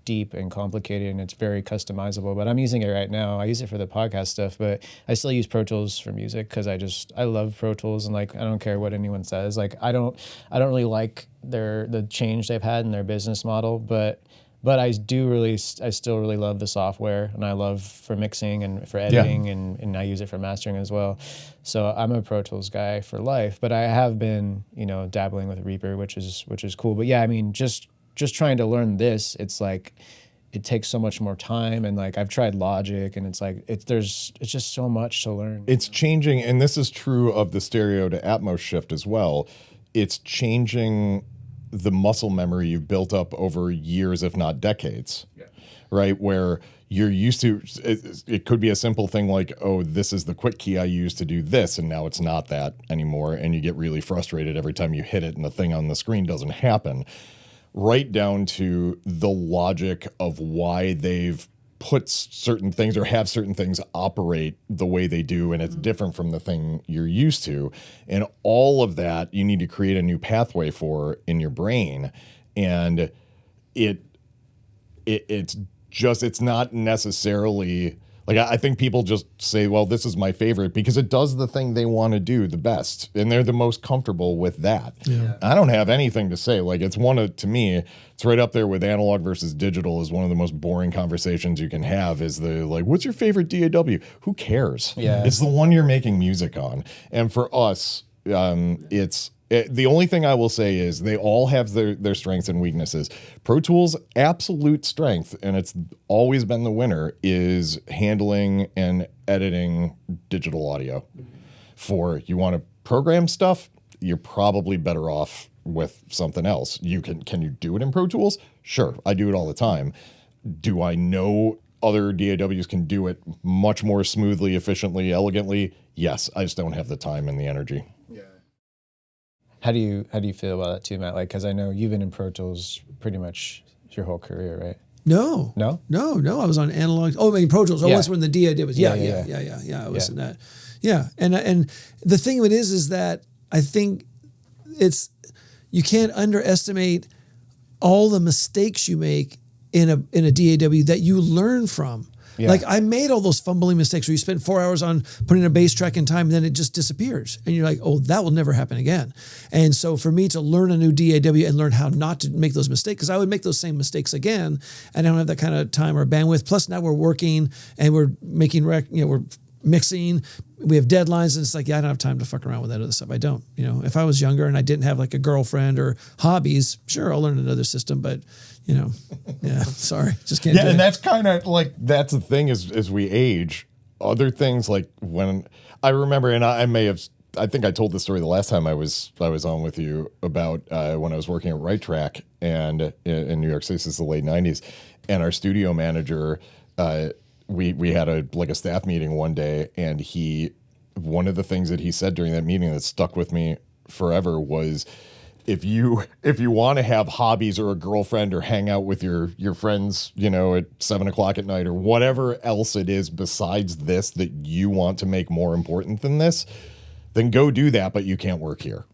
Speaker 2: deep and complicated and it's very customizable. But I'm using it right now. I use it for the podcast stuff, but I still use Pro Tools for music because I love Pro Tools, and like I don't care what anyone says. Like I don't really like the change they've had in their business model, but I still really love the software, and I love for mixing and for editing, and I use it for mastering as well. So I'm a Pro Tools guy for life, but I have been, dabbling with Reaper, which is cool. But yeah, I mean, just trying to learn this, it's like, it takes so much more time, and like I've tried Logic, and it's like, it's just so much to learn.
Speaker 3: It's changing, and this is true of the stereo to Atmos shift as well. It's changing the muscle memory you've built up over years, if not decades, right? Where you're used to, it could be a simple thing like, oh, this is the quick key I use to do this, and now it's not that anymore, and you get really frustrated every time you hit it and the thing on the screen doesn't happen, right down to the logic of why they've put certain things or have certain things operate the way they do, and it's different from the thing you're used to. And all of that you need to create a new pathway for in your brain. And it's not necessarily like, I think people just say, well, this is my favorite because it does the thing they want to do the best, and they're the most comfortable with that.
Speaker 1: Yeah.
Speaker 3: I don't have anything to say. Like, to me, it's right up there with analog versus digital is one of the most boring conversations you can have, is what's your favorite DAW? Who cares?
Speaker 2: Yeah.
Speaker 3: It's the one you're making music on. And for us, the only thing I will say is they all have their strengths and weaknesses. Pro Tools' absolute strength, and it's always been the winner, is handling and editing digital audio. You want to program stuff, you're probably better off with something else. Can you do it in Pro Tools? Sure, I do it all the time. Do I know other DAWs can do it much more smoothly, efficiently, elegantly? Yes, I just don't have the time and the energy.
Speaker 2: How do you feel about that too, Matt? Like, because I know you've been in Pro Tools pretty much your whole career, right?
Speaker 1: No. I was on analog. Oh, I mean Pro Tools. I was when the DAW was. Yeah. I was in that. Yeah, and the thing of it is that I think you can't underestimate all the mistakes you make in a DAW that you learn from. Yeah. Like I made all those fumbling mistakes where you spend 4 hours on putting a bass track in time and then it just disappears. And you're like, oh, that will never happen again. And so for me to learn a new DAW and learn how not to make those mistakes, because I would make those same mistakes again, and I don't have that kind of time or bandwidth. Plus now we're working and we're making we're mixing. We have deadlines, and it's like, yeah, I don't have time to fuck around with that other stuff. I don't. If I was younger and I didn't have like a girlfriend or hobbies, sure, I'll learn another system, but yeah, sorry, just can't.
Speaker 3: Yeah,
Speaker 1: do
Speaker 3: and
Speaker 1: it.
Speaker 3: that's kind of like that's the thing as we age. Other things like when I remember, and I think I told this story the last time I was on with you about when I was working at Right Track and in New York City. This is the late '90s, and our studio manager, we had a staff meeting one day, and one of the things that he said during that meeting that stuck with me forever was, if you want to have hobbies or a girlfriend or hang out with your friends, at 7:00 at night or whatever else it is besides this that you want to make more important than this, then go do that, but you can't work here.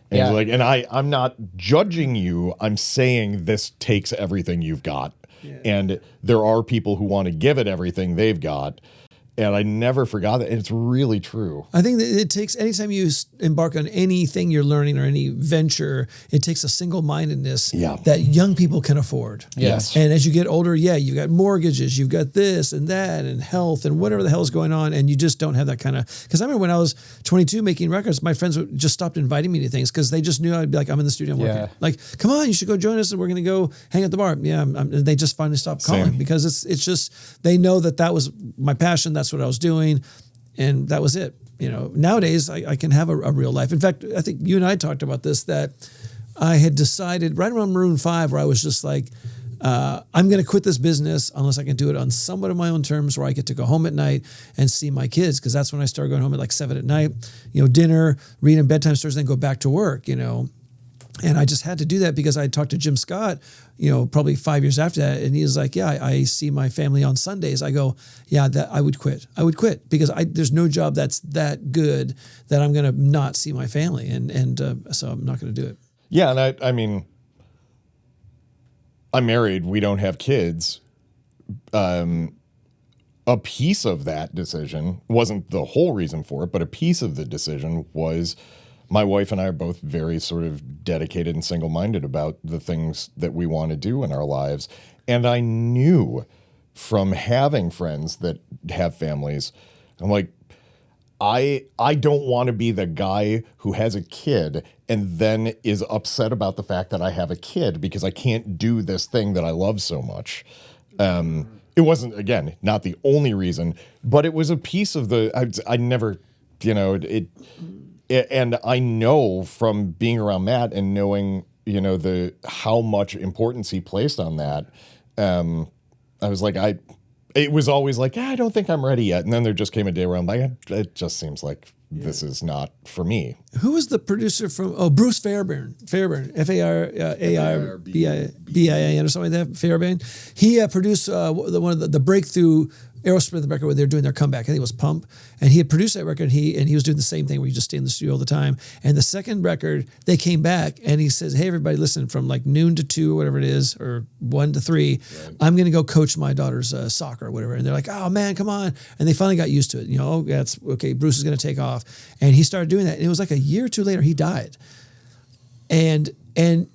Speaker 3: And
Speaker 2: Yeah.
Speaker 3: he's like, and I'm not judging you. I'm saying this takes everything you've got. Yeah. And there are people who want to give it everything they've got. And I never forgot that. And it's really true.
Speaker 1: I think that it takes, anytime you embark on anything you're learning or any venture, it takes a single-mindedness that young people can afford.
Speaker 3: Yes.
Speaker 1: And as you get older, you've got mortgages, you've got this and that and health and whatever the hell is going on. And you just don't have that kind of, because I remember when I was 22 making records, my friends would just stopped inviting me to things because they just knew I'd be like, I'm in the studio, I'm working. Like, come on, you should go join us and we're going to go hang at the bar. Yeah. And they just finally stopped calling because it's just, they know that was my passion. That's what I was doing. And that was it. Nowadays I can have a real life. In fact, I think you and I talked about this, that I had decided right around Maroon 5 where I was just like, I'm going to quit this business unless I can do it on somewhat of my own terms where I get to go home at night and see my kids. Cause that's when I started going home at like 7 at night, dinner, reading bedtime stories, then go back to work, And I just had to do that because I talked to Jim Scott, probably 5 years after that. And he was like, yeah, I see my family on Sundays. I go, yeah, that I would quit. I would quit because there's no job that's that good that I'm going to not see my family. And so I'm not going to do it.
Speaker 3: Yeah. And I mean, I'm married. We don't have kids. A piece of that decision wasn't the whole reason for it, but a piece of the decision was my wife and I are both very sort of dedicated and single-minded about the things that we want to do in our lives. And I knew from having friends that have families, I'm like, I don't want to be the guy who has a kid and then is upset about the fact that I have a kid because I can't do this thing that I love so much. It wasn't, again, not the only reason, but it was a piece of I never, and I know from being around Matt and knowing, how much importance he placed on that. I was like, it was always like, I don't think I'm ready yet. And then there just came a day where I'm like, it just seems like this is not for me.
Speaker 1: Who was the producer from, Bruce Fairbairn, Fairbairn, or something like that, Fairbairn. He produced one of the breakthrough Aerosmith record where they're doing their comeback. I think it was Pump. And he had produced that record, and he was doing the same thing where you just stay in the studio all the time. And the second record, they came back, and he says, hey, everybody, listen, from like noon to 2, whatever it is, or 1 to 3, I'm going to go coach my daughter's soccer or whatever. And they're like, oh, man, come on. And they finally got used to it. That's okay, Bruce is going to take off. And he started doing that. And it was like a year or two later, he died. And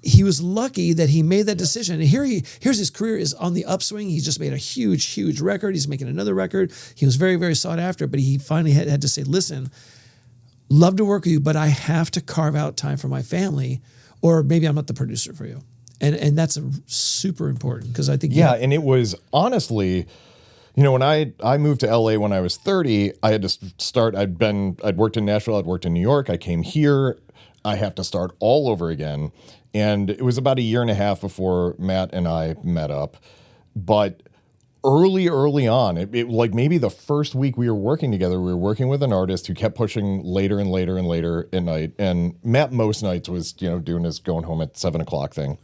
Speaker 1: he was lucky that he made that decision. And here's his career is on the upswing. He's just made a huge, huge record. He's making another record. He was very, very sought after, but he finally had to say, listen, love to work with you, but I have to carve out time for my family, or maybe I'm not the producer for you. And that's super important because I think...
Speaker 3: Yeah, and it was honestly... when I moved to LA when I was 30, I had to start, I'd worked in Nashville, I'd worked in New York, I came here, I have to start all over again. And it was about a year and a half before Matt and I met up. But early on, it like maybe the first week we were working together, we were working with an artist who kept pushing later and later and later at night. And Matt most nights was, doing his going home at 7:00 thing.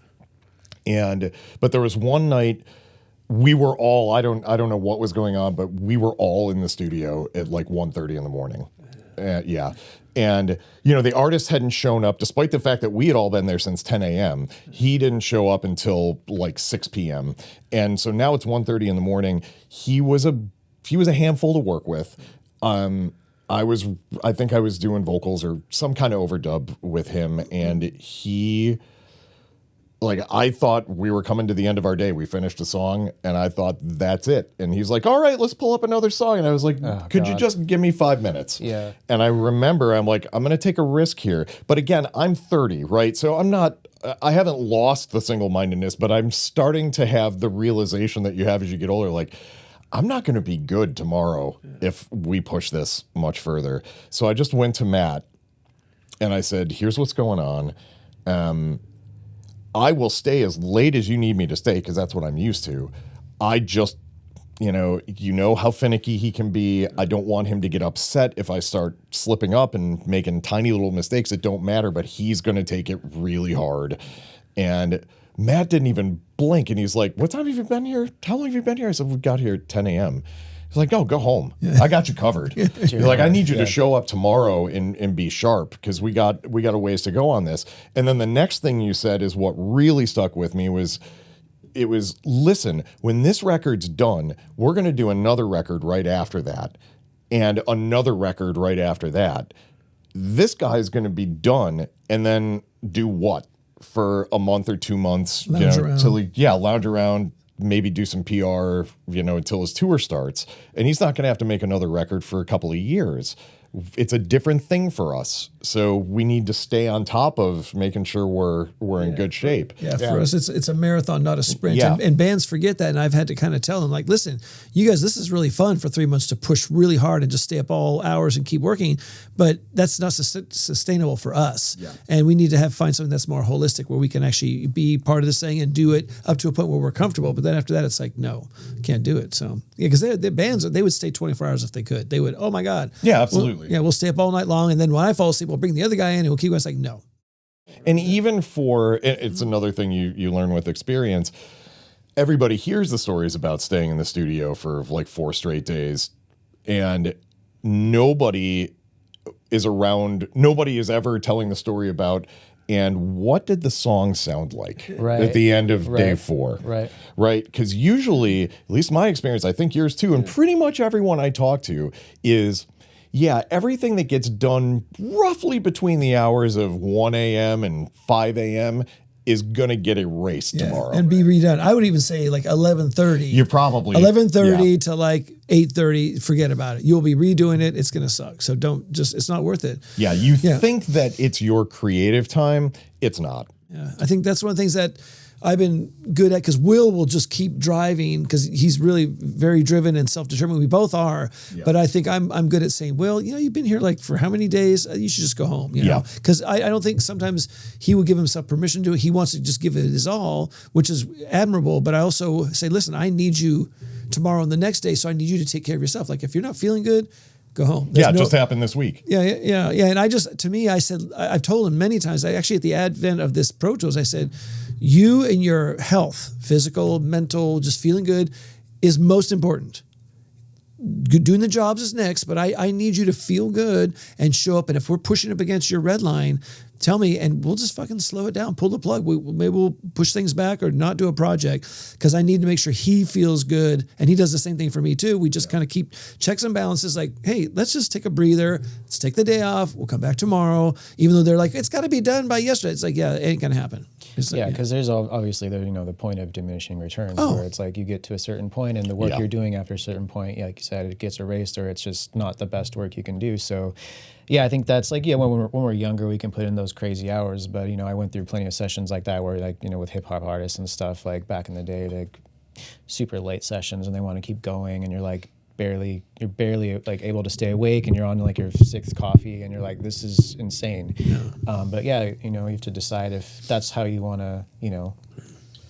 Speaker 3: But there was one night we were all, I don't know what was going on, but we were all in the studio at like 1:30 in the morning. Yeah. And, the artist hadn't shown up, despite the fact that we had all been there since 10 a.m. He didn't show up until like 6 p.m. And so now it's 1:30 in the morning. He was a handful to work with. I think I was doing vocals or some kind of overdub with him, and he like I thought we were coming to the end of our day. We finished a song and I thought that's it. And he's like, all right, let's pull up another song. And I was like, could you just give me 5 minutes?
Speaker 2: Yeah.
Speaker 3: And I remember I'm like, I'm going to take a risk here. But again, I'm 30, right? So I haven't lost the single-mindedness, but I'm starting to have the realization that you have as you get older. Like, I'm not going to be good tomorrow if we push this much further. So I just went to Matt and I said, here's what's going on. I will stay as late as you need me to stay because that's what I'm used to. I just, you know how finicky he can be. I don't want him to get upset if I start slipping up and making tiny little mistakes that don't matter, but he's going to take it really hard. And Matt didn't even blink. And he's like, what time have you been here? How long have you been here? I said, we got here at 10 a.m. He's like, no, go home. I got you covered. You're like, I need you to show up tomorrow and be sharp because we got a ways to go on this. And then the next thing you said is what really stuck with me was, listen, when this record's done, we're going to do another record right after that and another record right after that. This guy's going to be done and then do what for a month or 2 months?
Speaker 1: Lounge around.
Speaker 3: Lounge around. Maybe do some PR, until his tour starts. And he's not going to have to make another record for a couple of years. It's a different thing for us. So we need to stay on top of making sure we're in good shape.
Speaker 1: Yeah, for us, it's a marathon, not a sprint.
Speaker 3: Yeah.
Speaker 1: And bands forget that. And I've had to kind of tell them, like, listen, you guys, this is really fun for 3 months to push really hard and just stay up all hours and keep working. But that's not sustainable for us. Yeah. And we need to find something that's more holistic where we can actually be part of this thing and do it up to a point where we're comfortable. But then after that, it's like, no, can't do it. So, yeah, because the bands, they would stay 24 hours if they could. They would, oh my God.
Speaker 3: Yeah, absolutely.
Speaker 1: We'll stay up all night long. And then when I fall asleep, we'll bring the other guy in and we'll keep going. It's like, no.
Speaker 3: And even it's another thing you learn with experience. Everybody hears the stories about staying in the studio for like 4 straight days and nobody is ever telling the story about, and what did the song sound like at the end of day 4? Right. Because usually, at least my experience, I think yours too, and pretty much everyone I talk to is, everything that gets done roughly between the hours of 1 a.m. and 5 a.m. is going to get erased tomorrow.
Speaker 1: And be redone. I would even say like 11:30.
Speaker 3: You probably
Speaker 1: 11:30 to like 8:30. Forget about it. You'll be redoing it. It's going to suck. So it's not worth it.
Speaker 3: Yeah. You think that it's your creative time. It's not.
Speaker 1: Yeah. I think that's one of the things that I've been good at because will just keep driving because he's really very driven and self-determined. We both are, but I think I'm good at saying, Will, you've been here like for how many days? You should just go home, know? Because I don't think sometimes he would give himself permission to it. He wants to just give it his all, which is admirable. But I also say, listen, I need you tomorrow and the next day, so I need you to take care of yourself. Like if you're not feeling good, go home.
Speaker 3: It just happened this week.
Speaker 1: Yeah. And I said, I've told him many times, actually at the advent of this Pro Tools, I said, you and your health, physical, mental, just feeling good is most important. Doing the jobs is next, but I need you to feel good and show up. And if we're pushing up against your red line, tell me, and we'll just fucking slow it down, pull the plug. Maybe we'll push things back or not do a project because I need to make sure he feels good. And he does the same thing for me too. We just kind of keep checks and balances like, hey, let's just take a breather. Let's take the day off. We'll come back tomorrow. Even though they're like, it's got to be done by yesterday. It's like, yeah, it ain't going to happen.
Speaker 2: Because there's obviously the point of diminishing returns where it's like you get to a certain point and the work you're doing after a certain point, like you said, it gets erased or it's just not the best work you can do. So I think that's like, when we're younger, we can put in those crazy hours. But, I went through plenty of sessions like that where like, with hip hop artists and stuff like back in the day, like super late sessions and they want to keep going and you're like, you're barely like able to stay awake and you're on like your 6th coffee and you're like, this is insane. But you have to decide if that's how you want to,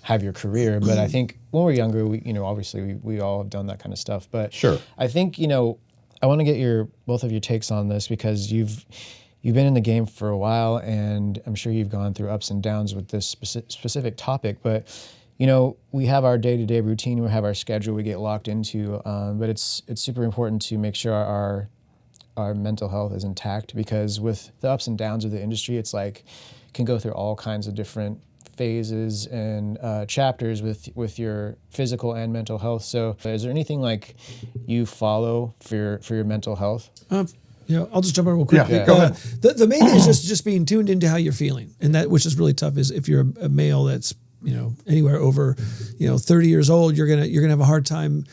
Speaker 2: have your career. But I think when we're younger, we, obviously we all have done that kind of stuff. But
Speaker 3: sure,
Speaker 2: I think, I want to get both of your takes on this because you've been in the game for a while and I'm sure you've gone through ups and downs with this specific topic, but we have our day-to-day routine, we have our schedule we get locked into, but it's super important to make sure our mental health is intact because with the ups and downs of the industry, it's like can go through all kinds of different phases and chapters with your physical and mental health. So is there anything like you follow for your mental health?
Speaker 1: Yeah, I'll just jump in real quick.
Speaker 3: Yeah, go ahead.
Speaker 1: The main thing is just being tuned into how you're feeling, and that which is really tough. Is if you're a male that's anywhere over 30 years old, you're gonna have a hard time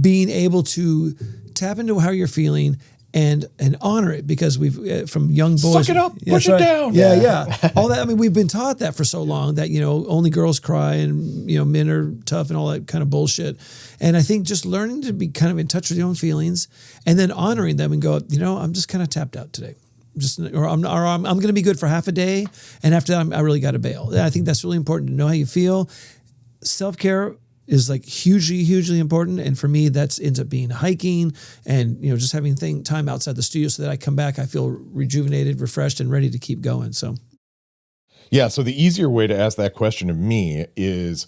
Speaker 1: being able to tap into how you're feeling and honor it, because we've from young boys.
Speaker 3: Suck it up, push it down.
Speaker 1: Yeah. All that. I mean, we've been taught that for so long that only girls cry and men are tough and all that kind of bullshit. And I think just learning to be kind of in touch with your own feelings and then honoring them and go, I'm just kind of tapped out today. I'm going to be good for half a day, and after that, I really got to bail. I think that's really important to know how you feel. Self-care is like hugely important, and for me, that ends up being hiking and just having time outside the studio so that I come back, I feel rejuvenated, refreshed, and ready to keep going. So,
Speaker 3: yeah. So the easier way to ask that question of me is,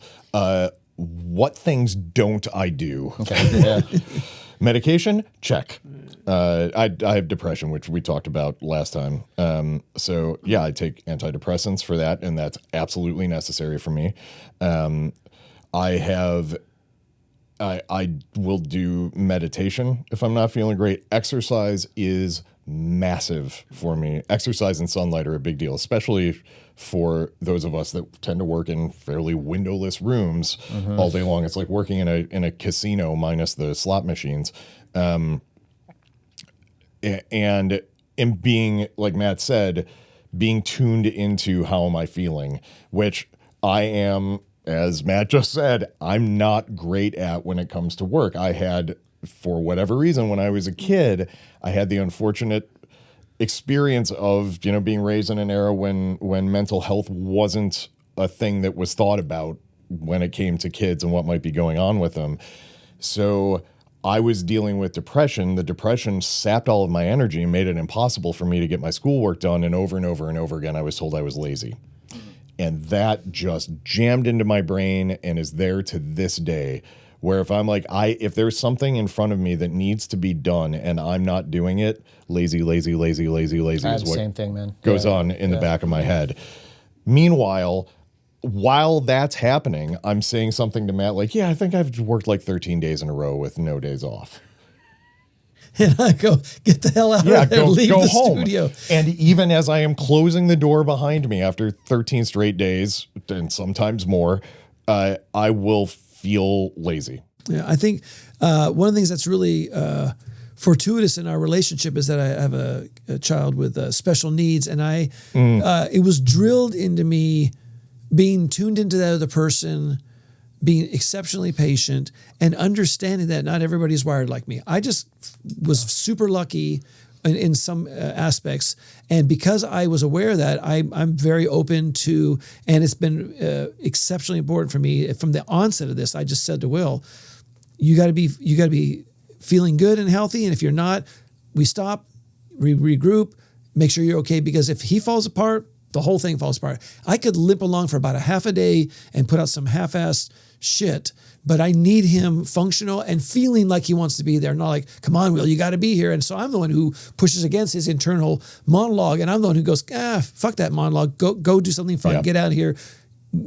Speaker 3: what things don't I do?
Speaker 2: Okay. Yeah.
Speaker 3: Medication, check. I have depression, which we talked about last time. So yeah, I take antidepressants for that, and that's absolutely necessary for me. I will do meditation if I'm not feeling great. Exercise is massive for me. Exercise and sunlight are a big deal, especially for those of us that tend to work in fairly windowless rooms all day long. It's like working in a casino minus the slot machines. And in being, like Matt said, being tuned into how am I feeling, which I am, as Matt just said, I'm not great at when it comes to work. I had, for whatever reason, when I was a kid, I had the unfortunate experience of, being raised in an era when mental health wasn't a thing that was thought about when it came to kids and what might be going on with them. So I was dealing with depression. The depression sapped all of my energy and made it impossible for me to get my schoolwork done. And over and over and over again, I was told I was lazy. And that just jammed into my brain and is there to this day, where if I'm like, if there's something in front of me that needs to be done and I'm not doing it, lazy is what
Speaker 2: same thing, man.
Speaker 3: goes on in the back of my head. Meanwhile, while that's happening, I'm saying something to Matt like, I think I've worked like 13 days in a row with no days off.
Speaker 1: And I go, get the hell out of there, leave the
Speaker 3: home.
Speaker 1: studio.
Speaker 3: And even as I am closing the door behind me after 13 straight days, and sometimes more, I will feel lazy.
Speaker 1: Yeah, I think one of the things that's really fortuitous in our relationship is that I have a child with special needs, and it was drilled into me being tuned into that other person, being exceptionally patient, and understanding that not everybody's wired like me. I just was super lucky in some aspects, and because I was aware of that, I'm very open to, and it's been exceptionally important for me from the onset of this. I just said to Will, you got to be feeling good and healthy, and if you're not, we stop, regroup, make sure you're okay, because if he falls apart, the whole thing falls apart. I could limp along for about a half a day and put out some half-assed shit, but I need him functional and feeling like he wants to be there, not like, come on, Will, you got to be here. And so I'm the one who pushes against his internal monologue, and I'm the one who goes, fuck that monologue, go do something fun, get out of here,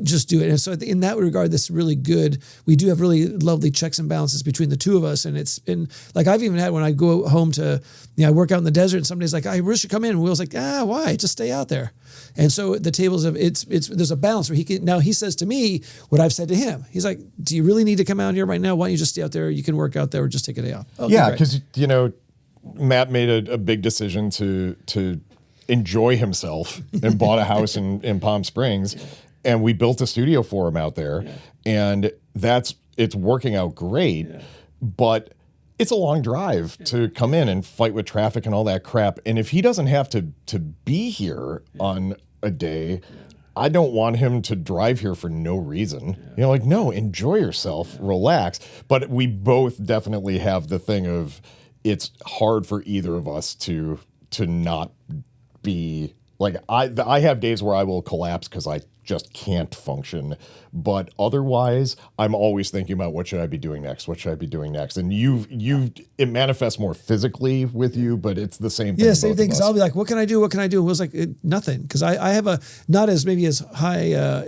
Speaker 1: just do it. And so in that regard, this is really good. We do have really lovely checks and balances between the two of us. And it's been like, I've even had when I go home to, I work out in the desert and somebody's like, I really should come in. And Will's like, why? Just stay out there. And so the tables of there's a balance where he says to me what I've said to him. He's like, do you really need to come out here right now? Why don't you just stay out there? You can work out there or just take a day off. Okay,
Speaker 3: yeah. Cause Matt made a big decision to enjoy himself and bought a house in Palm Springs. And we built a studio for him out there, and it's working out great, but it's a long drive to come in and fight with traffic and all that crap. And if he doesn't have to be here on a day, I don't want him to drive here for no reason. No, enjoy yourself, relax. But we both definitely have the thing of, it's hard for either of us to not be Like I have days where I will collapse because I just can't function. But otherwise, I'm always thinking about what should I be doing next? What should I be doing next? And it manifests more physically with you, but it's the same thing.
Speaker 1: Yeah, same thing. Because I'll be like, what can I do? What can I do? And Will's like, nothing. Because I have a, not as maybe as high,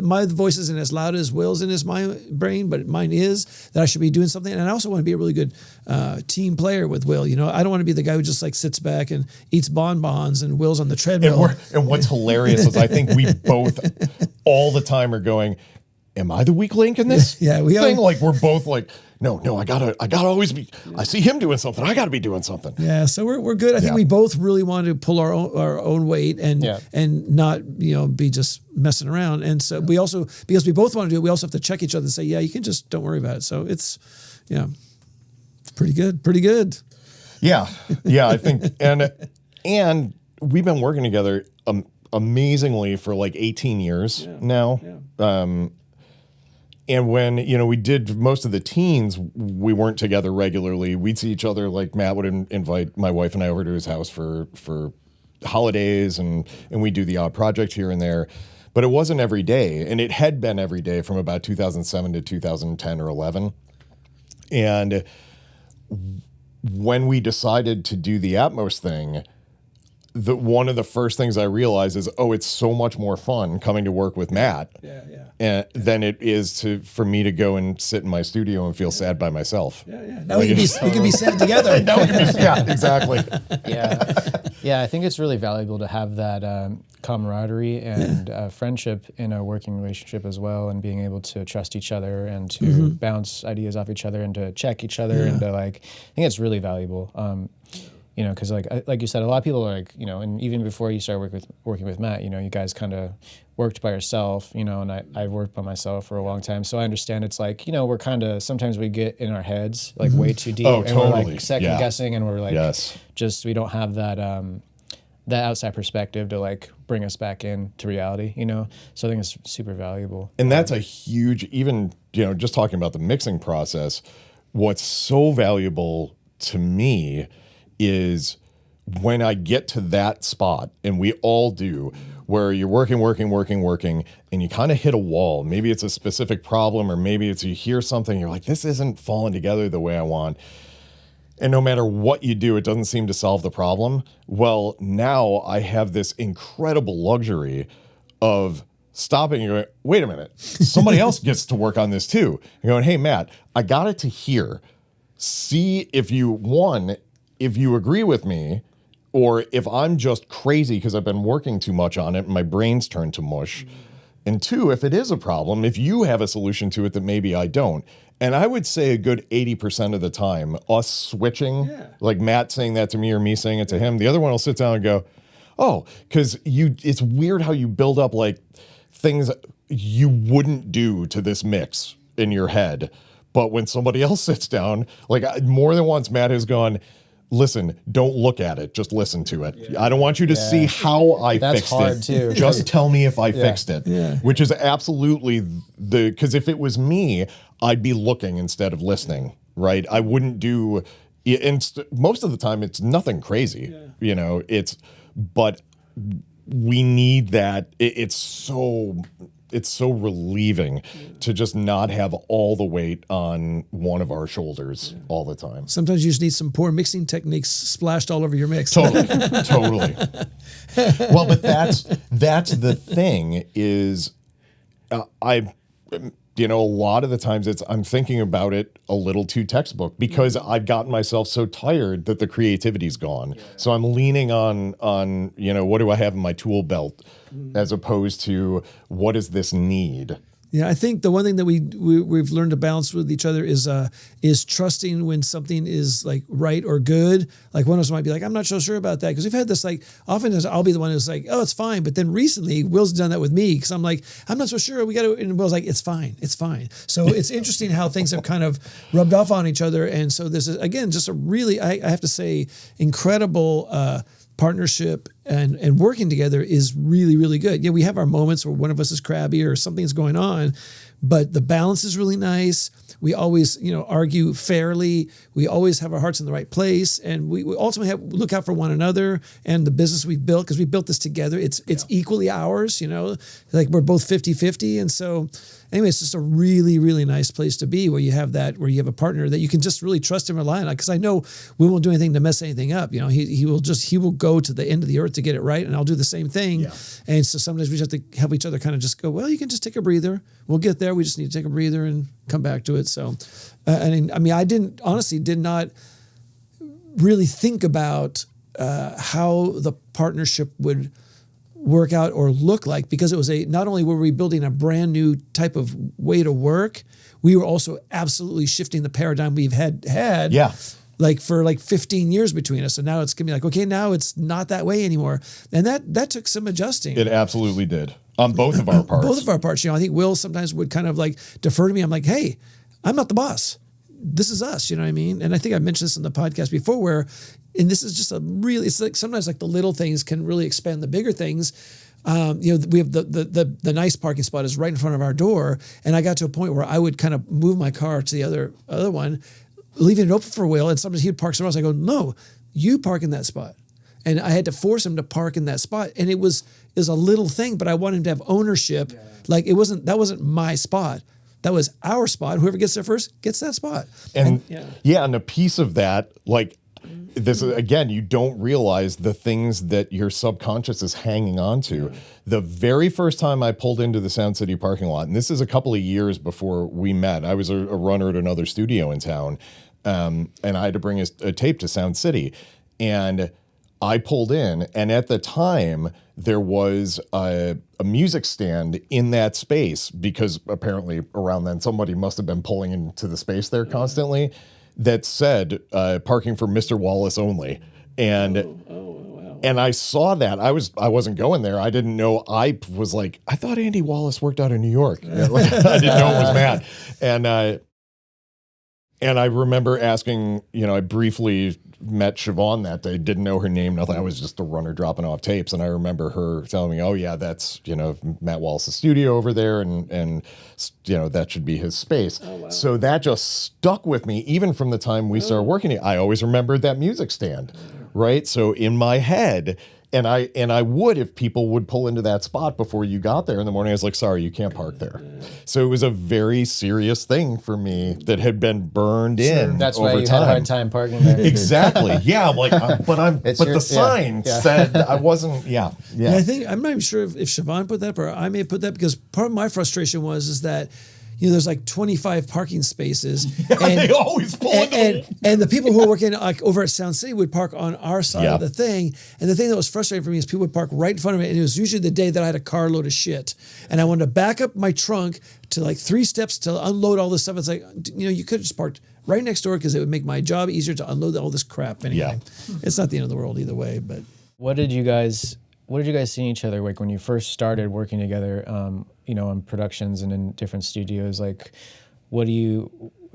Speaker 1: my voice isn't as loud as Will's in my brain, but mine is that I should be doing something. And I also want to be a really good team player with Will. You know, I don't want to be the guy who just like sits back and eats bonbons and Will's on the treadmill.
Speaker 3: And what's hilarious is I think we both all the time are going, am I the weak link in this thing? Like we're both like, no, I gotta always be, I see him doing something, I gotta be doing something.
Speaker 1: Yeah, so we're good. I think we both really want to pull our own weight and not, be just messing around. And so we also, because we both want to do it, we also have to check each other and say, yeah, you can just don't worry about it. So it's pretty good.
Speaker 3: Yeah, I think, and we've been working together amazingly for like 18 years now. Yeah. And when, we did most of the teens, we weren't together regularly. We'd see each other, like Matt would invite my wife and I over to his house for holidays, and we'd do the odd project here and there. But it wasn't every day, and it had been every day from about 2007 to 2010 or 11. And when we decided to do the Atmos thing, one of the first things I realized is, it's so much more fun coming to work with Matt than it is for me to go and sit in my studio and feel sad by myself.
Speaker 1: Now we can be sad together.
Speaker 3: Exactly.
Speaker 2: Yeah, I think it's really valuable to have that camaraderie and friendship in a working relationship as well, and being able to trust each other and to bounce ideas off each other and to check each other and to I think it's really valuable. Because like you said, a lot of people are like, and even before you started working with Matt, you guys kind of worked by yourself, and I've worked by myself for a long time. So I understand it's like, we're kind of, sometimes we get in our heads like way too deep and we're like second guessing and we're like, we don't have that, that outside perspective to like bring us back into reality, So I think it's super valuable.
Speaker 3: And that's a huge, even, just talking about the mixing process, what's so valuable to me is when I get to that spot, and we all do, where you're working, and you kind of hit a wall. Maybe it's a specific problem, or maybe it's you hear something, you're like, this isn't falling together the way I want. And no matter what you do, it doesn't seem to solve the problem. Well, now I have this incredible luxury of stopping and going, wait a minute, somebody else gets to work on this too. And going, hey, Matt, I got it to here. See if you agree with me, or if I'm just crazy because I've been working too much on it and my brain's turned to mush. And two, if it is a problem, if you have a solution to it that maybe I don't. And I would say a good 80% of the time, us switching, like Matt saying that to me or me saying it to him, the other one will sit down and go, because it's weird how you build up like things you wouldn't do to this mix in your head. But when somebody else sits down, like more than once, Matt has gone, listen, don't look at it. Just listen to it. I don't want you to see how I fixed it.
Speaker 2: Too.
Speaker 3: Just tell me if I fixed it. Which is absolutely because if it was me, I'd be looking instead of listening, right? I wouldn't do, most of the time it's nothing crazy, but we need that. It's so relieving to just not have all the weight on one of our shoulders all the time.
Speaker 1: Sometimes you just need some poor mixing techniques splashed all over your mix.
Speaker 3: Totally. Well, but that's the thing is, a lot of the times I'm thinking about it a little too textbook because I've gotten myself so tired that the creativity's gone. So I'm leaning on what do I have in my tool belt as opposed to what does this need?
Speaker 1: Yeah, I think the one thing that we've learned to balance with each other is trusting when something is like right or good. Like one of us might be like, I'm not so sure about that, because we've had this like often I'll be the one who's like, oh, it's fine. But then recently Will's done that with me because I'm like, I'm not so sure. We got to, and Will's like, it's fine. So it's interesting how things have kind of rubbed off on each other. And so this is again just a really, I have to say, incredible partnership and working together is really, really good. Yeah, we have our moments where one of us is crabby or something's going on, but the balance is really nice. We always, argue fairly. We always have our hearts in the right place, and we ultimately look out for one another and the business we've built, because we built this together. It's equally ours, like we're both 50-50. And so anyway, it's just a really, really nice place to be where you have a partner that you can just really trust and rely on. Because I know we won't do anything to mess anything up. He will go to the end of the earth to get it right, and I'll do the same thing. Yeah. And so sometimes we just have to help each other kind of just go, well, you can just take a breather. We'll get there. We just need to take a breather and come back to it. So, I did not really think about how the partnership would work out or look like, because it was not only were we building a brand new type of way to work, we were also absolutely shifting the paradigm we've had for 15 years between us. So now it's gonna be like, okay, now it's not that way anymore. And that took some adjusting.
Speaker 3: It absolutely did. On both of our parts.
Speaker 1: Both of our parts. I think Will sometimes would kind of like defer to me. I'm like, hey, I'm not the boss. This is us. You know what I mean? And I think I mentioned this in the podcast before and this is just it's like sometimes like the little things can really expand the bigger things. We have the nice parking spot is right in front of our door. And I got to a point where I would kind of move my car to the other one, leaving it open for Will. And sometimes he'd park somewhere else. I go, no, you park in that spot. And I had to force him to park in that spot. And it was a little thing, but I wanted him to have ownership. Yeah. Like that wasn't my spot. That was our spot. Whoever gets there first gets that spot.
Speaker 3: And a piece of that, like this, again, you don't realize the things that your subconscious is hanging on to. Yeah. The very first time I pulled into the Sound City parking lot, and this is a couple of years before we met, I was a runner at another studio in town, and I had to bring a tape to Sound City. And I pulled in, and at the time, there was a music stand in that space, because apparently around then somebody must have been pulling into the space there constantly, that said parking for Mr. Wallace only. And wow. And I saw that. I wasn't going there. I didn't know. I was like, I thought Andy Wallace worked out in New York. I didn't know it was Matt. And I remember asking, I briefly met Siobhan that day, didn't know her name, nothing. I was just a runner dropping off tapes. And I remember her telling me, oh yeah, that's, Matt Wallace's studio over there. And that should be his space. Oh, wow. So that just stuck with me, even from the time we started working. I always remembered that music stand, right? So in my head, and I would, if people would pull into that spot before you got there in the morning, I was like, sorry, you can't park there. So it was a very serious thing for me that had been burned in.
Speaker 2: That's
Speaker 3: over
Speaker 2: why you
Speaker 3: time.
Speaker 2: had a hard time parking there.
Speaker 3: Exactly. Yeah. I'm like, the sign said I wasn't. Yeah.
Speaker 1: I think I'm not even sure if Siobhan put that up or I may have put that, because part of my frustration is that there's like 25 parking spaces.
Speaker 3: Yeah, and they always pull
Speaker 1: and the people who are working like over at Sound City would park on our side of the thing. And the thing that was frustrating for me is people would park right in front of it. And it was usually the day that I had a carload of shit. And I wanted to back up my trunk to like 3 steps to unload all this stuff. It's like, you could have just parked right next door, because it would make my job easier to unload all this crap anyway. Yeah. It's not the end of the world either way. But
Speaker 2: what did you guys see in each other like when you first started working together, on productions and in different studios? Like,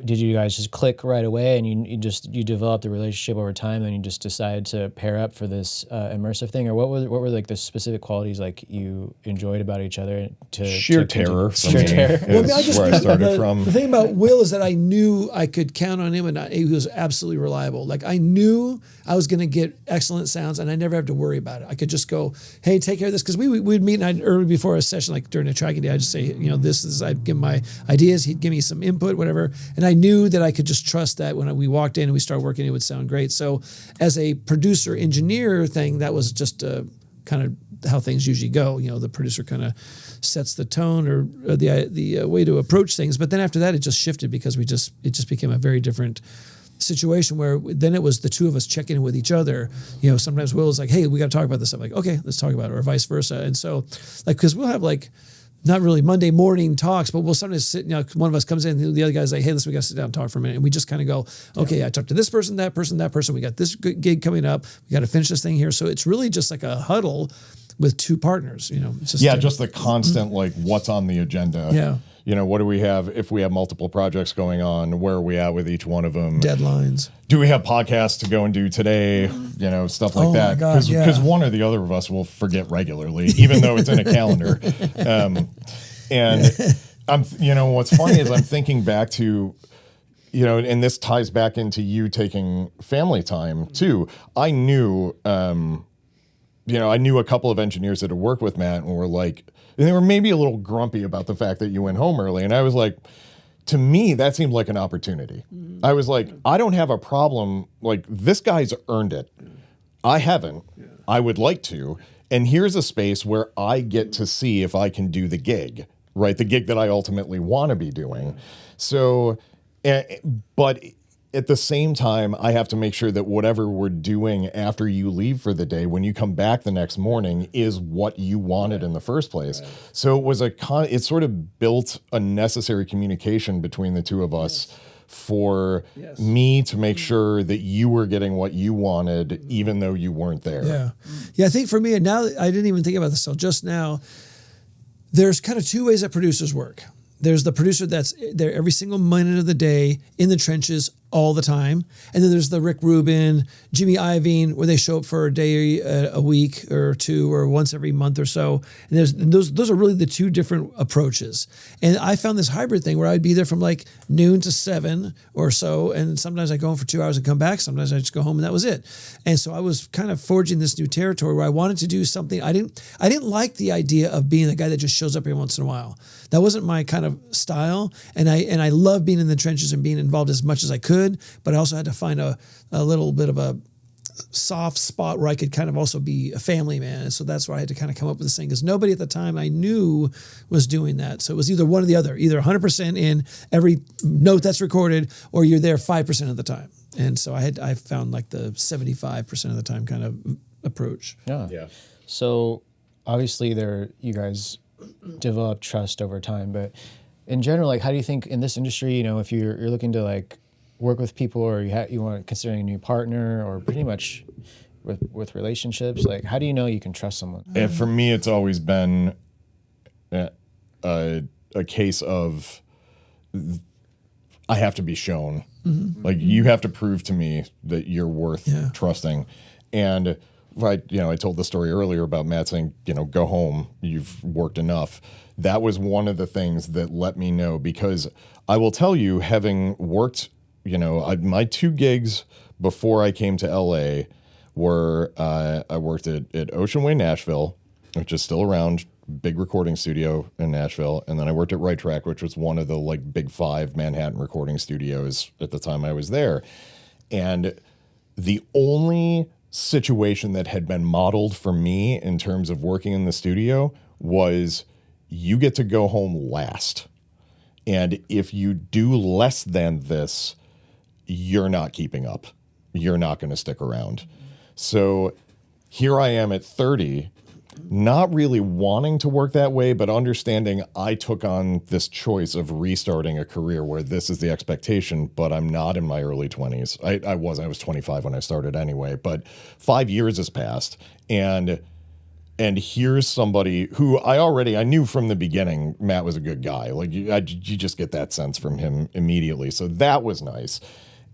Speaker 2: did you guys just click right away, and you developed a relationship over time, and you just decided to pair up for this immersive thing? Or what were like the specific qualities like you enjoyed about each other?
Speaker 3: Sheer terror.
Speaker 2: Sheer terror.
Speaker 3: Well, where I started from.
Speaker 1: The thing about Will is that I knew I could count on him, and he was absolutely reliable. Like, I knew I was going to get excellent sounds, and I never have to worry about it. I could just go, hey, take care of this. Because we'd meet, and early before a session, like during a tracking day, I'd just say, I'd give him my ideas, he'd give me some input, whatever. And I knew that I could just trust that when we walked in and we started working, it would sound great. So as a producer engineer thing, that was just kind of how things usually go. The producer kind of sets the tone or the way to approach things. But then after that, it just shifted, because it just became a very different situation, where then it was the two of us checking in with each other. Sometimes Will is like, hey, we got to talk about this. I'm like, okay, let's talk about it, or vice versa. And so, like, because we'll have like, not really Monday morning talks, but we'll sometimes sit, one of us comes in, and the other guy's like, hey, we got to sit down and talk for a minute. And we just kind of go, okay, I talked to this person, that person, that person. We got this gig coming up. We got to finish this thing here. So it's really just like a huddle with two partners, It's just
Speaker 3: just the constant, like, what's on the agenda.
Speaker 1: Yeah.
Speaker 3: what do we have if we have multiple projects going on? Where are we at with each one of them?
Speaker 1: Deadlines.
Speaker 3: Do we have podcasts to go and do today? Stuff like that.
Speaker 1: My God,
Speaker 3: Because one or the other of us will forget regularly, even though it's in a calendar. And I'm, what's funny is I'm thinking back to, and this ties back into you taking family time too. I knew, I knew a couple of engineers that had worked with Matt and were like, and they were maybe a little grumpy about the fact that you went home early. And I was like, to me, that seemed like an opportunity. I was like, I don't have a problem. Like, this guy's earned it. I haven't. I would like to. And here's a space where I get to see if I can do the gig, right? The gig that I ultimately want to be doing. So, but at the same time, I have to make sure that whatever we're doing after you leave for the day, when you come back the next morning, is what you wanted in the first place. So it was it sort of built a necessary communication between the two of us for me to make sure that you were getting what you wanted, even though you weren't there.
Speaker 1: Yeah. I think for me, and now I didn't even think about this till just now, there's kind of two ways that producers work. There's the producer that's there every single minute of the day in the trenches all the time. And then there's the Rick Rubin, Jimmy Iovine, where they show up for a day, a week or two, or once every month or so. And those are really the two different approaches. And I found this hybrid thing where I'd be there from like noon to 7 or so. And sometimes I go home for 2 hours and come back. Sometimes I just go home and that was it. And so I was kind of forging this new territory where I wanted to do something. I didn't like the idea of being the guy that just shows up every once in a while. That wasn't my kind of style. And I love being in the trenches and being involved as much as I could. But I also had to find a little bit of a soft spot where I could kind of also be a family man. And so that's where I had to kind of come up with this thing, because nobody at the time I knew was doing that. So it was either one or the other, either 100% in every note that's recorded, or you're there 5% of the time. And so I found like the 75% of the time kind of approach.
Speaker 2: Yeah. So obviously you guys develop trust over time, but in general, like, how do you think in this industry, if you're looking to like work with people, or you want to consider a new partner, or pretty much with relationships, like, how do you know you can trust someone?
Speaker 3: And for me, it's always been a case of I have to be shown. Mm-hmm. Like, you have to prove to me that you're worth trusting. And I told the story earlier about Matt saying, go home, you've worked enough. That was one of the things that let me know, because I will tell you, having worked, my 2 gigs before I came to LA were I worked at Ocean Way, Nashville, which is still around, big recording studio in Nashville. And then I worked at Right Track, which was one of the like big 5 Manhattan recording studios at the time I was there. And the only situation that had been modeled for me in terms of working in the studio was you get to go home last. And if you do less than this, you're not keeping up. You're not going to stick around. So here I am at 30, not really wanting to work that way, but understanding I took on this choice of restarting a career where this is the expectation, but I'm not in my early 20s. I was 25 when I started anyway, but 5 years has passed, and here's somebody who I knew from the beginning, Matt was a good guy. Like, you just get that sense from him immediately. So that was nice.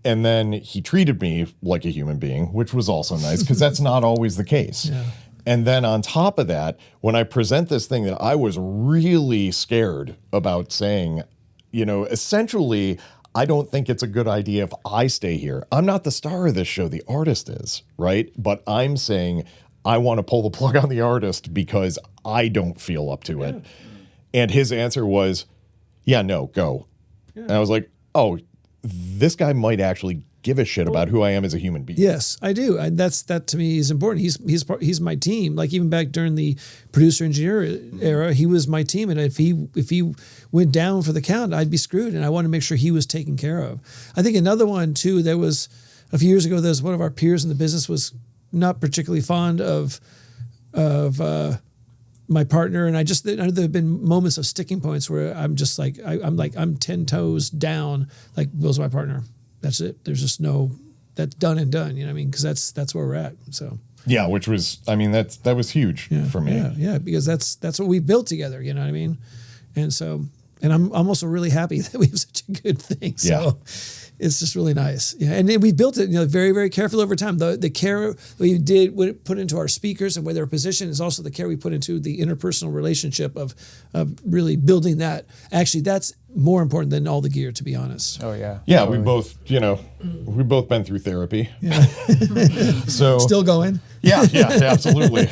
Speaker 3: And then he treated me like a human being, which was also nice, because that's not always the case. Yeah. And then on top of that, when I present this thing that I was really scared about saying, essentially, I don't think it's a good idea if I stay here. I'm not the star of this show, the artist is, right? But I'm saying I want to pull the plug on the artist because I don't feel up to it. And his answer was, yeah, no, go. Yeah. And I was like, oh, this guy might actually give a shit about who I am as a human being.
Speaker 1: Yes, I do. That to me is important. He's my team. Like, even back during the producer engineer era, he was my team. And if he went down for the count, I'd be screwed. And I wanted to make sure he was taken care of. I think another one too, there was a few years ago, there was one of our peers in the business was not particularly fond of my partner. And I know there have been moments of sticking points where I'm just like, I'm 10 toes down, like, Will's my partner. That's it. There's just that's done and done. You know what I mean? Because that's where we're at. So
Speaker 3: yeah, which was, that was huge for me.
Speaker 1: Yeah, because that's what we built together. You know what I mean? And so And I'm also really happy that we have such a good thing. So it's just really nice. Yeah. And then we built it, very, very carefully over time. The care we put into our speakers and where they're positioned is also the care we put into the interpersonal relationship of really building that. Actually, that's more important than all the gear, to be honest.
Speaker 2: Oh yeah.
Speaker 3: Yeah. Totally. We both been through therapy.
Speaker 1: Yeah.
Speaker 3: So
Speaker 1: still going.
Speaker 3: Yeah, absolutely.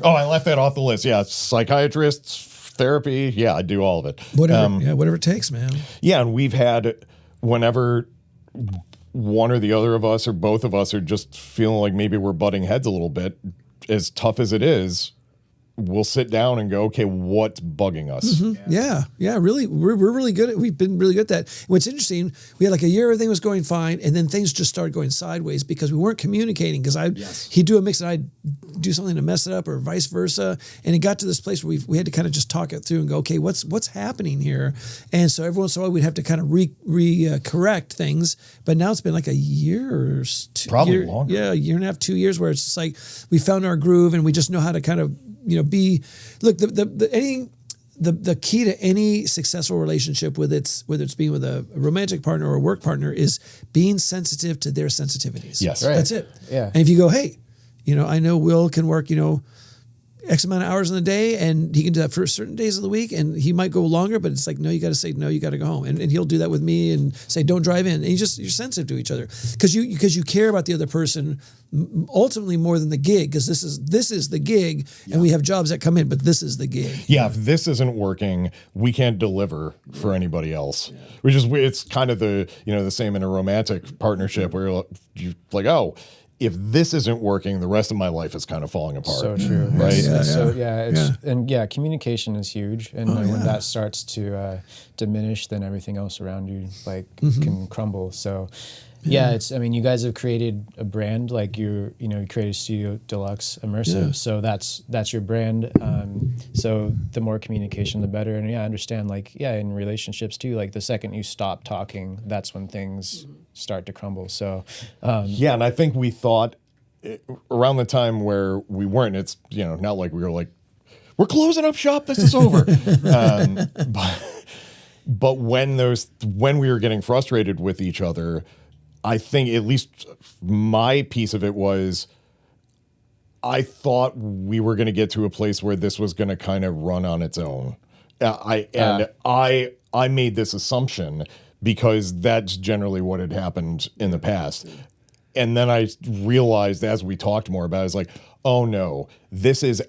Speaker 3: Oh, I left that off the list. Yeah. Psychiatrists, therapy. Yeah. I do all of it.
Speaker 1: Whatever it takes, man.
Speaker 3: Yeah. And we've had, whenever one or the other of us or both of us are just feeling like maybe we're butting heads a little bit, as tough as it is, we'll sit down and go, okay, what's bugging us?
Speaker 1: Mm-hmm. Yeah. Really, we're really good at. We've been really good at that. What's interesting, we had like a year, everything was going fine, and then things just started going sideways because we weren't communicating. Because he'd do a mix and I'd do something to mess it up, or vice versa. And it got to this place where we had to kind of just talk it through and go, okay, what's happening here? And so every once in a while we'd have to kind of correct things. But now it's been like a year or two,
Speaker 3: probably longer.
Speaker 1: Yeah, a year and a half, 2 years, where it's just like we found our groove and we just know how to kind of. The key to any successful relationship, whether it's being with a romantic partner or a work partner, is being sensitive to their sensitivities.
Speaker 3: Yes.
Speaker 2: Right.
Speaker 1: That's it.
Speaker 2: Yeah.
Speaker 1: And if you go, hey, I know Will can work, X amount of hours in the day, and he can do that for certain days of the week, and he might go longer, but it's like, no, you got to say, no, you got to go home. And he'll do that with me and say, don't drive in. And you're sensitive to each other because you care about the other person ultimately more than the gig, because this is the gig, and we have jobs that come in, but this is the gig.
Speaker 3: Yeah, if this isn't working, we can't deliver for anybody else. Which is, it's kind of the same in a romantic partnership where you're like, oh, if this isn't working, the rest of my life is kind of falling apart.
Speaker 2: So true,
Speaker 3: right?
Speaker 2: And communication is huge, and when that starts to diminish, then everything else around you can crumble. So. Yeah, you guys have created a brand, like you created Studio Delux Immersive. Yeah. So that's your brand. So the more communication, the better. And I understand, in relationships too, the second you stop talking, that's when things start to crumble. So,
Speaker 3: and I think we thought around the time where we weren't, it's, not like we were like, we're closing up shop, this is over. But when we were getting frustrated with each other, I think at least my piece of it was, I thought we were going to get to a place where this was going to kind of run on its own. I made this assumption because that's generally what had happened in the past. And then I realized as we talked more about it, it's like, oh no,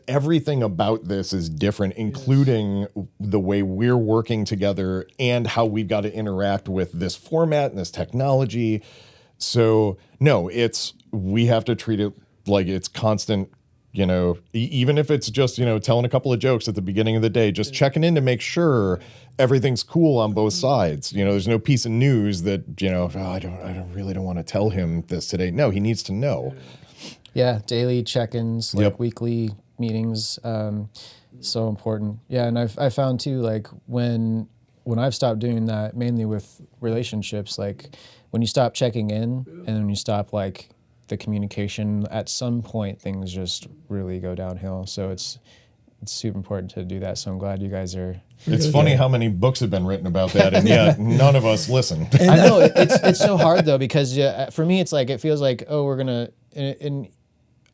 Speaker 3: everything about this is different, including the way we're working together and how we've got to interact with this format and this technology. So no, we have to treat it like it's constant, even if it's just, telling a couple of jokes at the beginning of the day, just checking in to make sure everything's cool on both sides. There's no piece of news that, I really don't want to tell him this today. No, he needs to know.
Speaker 2: Yeah, daily check-ins, weekly meetings, so important. Yeah, and I found too, when I've stopped doing that, mainly with relationships, when you stop checking in and when you stop the communication, at some point things just really go downhill. So it's super important to do that. So I'm glad you guys are.
Speaker 3: It's funny how many books have been written about that, and yet none of us listen.
Speaker 2: I know it's so hard though, because for me it's it feels like, oh, we're gonna, and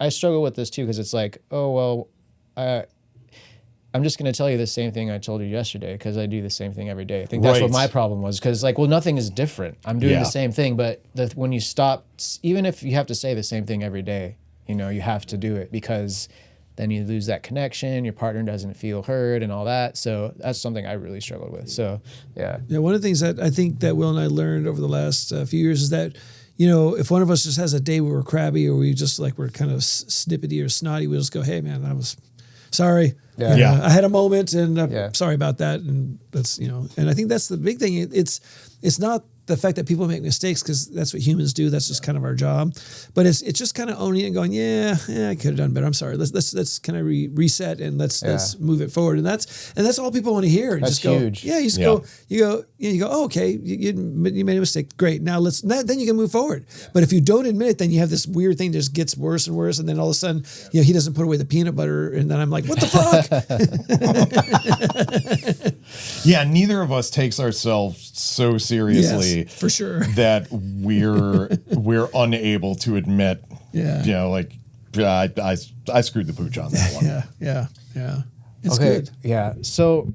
Speaker 2: I struggle with this too, because it's like, oh well, I'm just going to tell you the same thing I told you yesterday, because I do the same thing every day. I think that's what my problem was, because nothing is different. I'm doing the same thing, but when you stop, even if you have to say the same thing every day, you have to do it, because then you lose that connection, your partner doesn't feel heard and all that. So that's something I really struggled with. So, yeah. Yeah,
Speaker 1: one of the things that I think that Will and I learned over the last few years is that, if one of us just has a day where we're crabby or we just we're kind of snippety or snotty, we'll just go, hey man, I was sorry.
Speaker 3: Yeah.
Speaker 1: I had a moment and I'm sorry about that. And that's, and I think that's the big thing. It's not the fact that people make mistakes, because that's what humans do. That's just kind of our job. But it's just kind of owning it and going, I could have done better. I'm sorry. Let's kind of reset and let's move it forward. And that's all people want to hear.
Speaker 2: That's
Speaker 1: just go,
Speaker 2: huge.
Speaker 1: Yeah, you go, oh, okay, you made a mistake. Great. Now then you can move forward. But if you don't admit it, then you have this weird thing that just gets worse and worse. And then all of a sudden, he doesn't put away the peanut butter. And then I'm like, what the fuck?
Speaker 3: Yeah, neither of us takes ourselves so seriously,
Speaker 1: Yes, for sure,
Speaker 3: that we're unable to admit, like, I screwed the pooch on that one.
Speaker 1: Yeah. It's
Speaker 2: Okay,
Speaker 1: good.
Speaker 2: yeah. So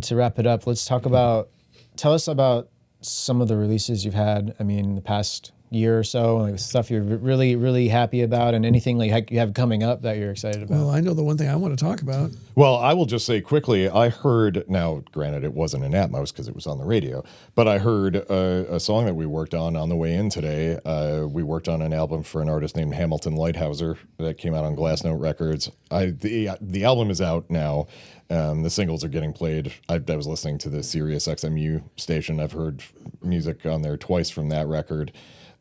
Speaker 2: to wrap it up, tell us about some of the releases you've had. I mean, the past year or so, like stuff you're really, really happy about, and anything like you have coming up that you're excited about.
Speaker 1: Well, I know the one thing I want to talk about.
Speaker 3: Well, I will just say quickly, I heard, now granted it wasn't in Atmos because it was on the radio, but I heard a song that we worked on the way in today. We worked on an album for an artist named Hamilton Lighthouser that came out on Glassnote Records. The album is out now. The singles are getting played. I was listening to the Sirius XMU station. I've heard music on there twice from that record.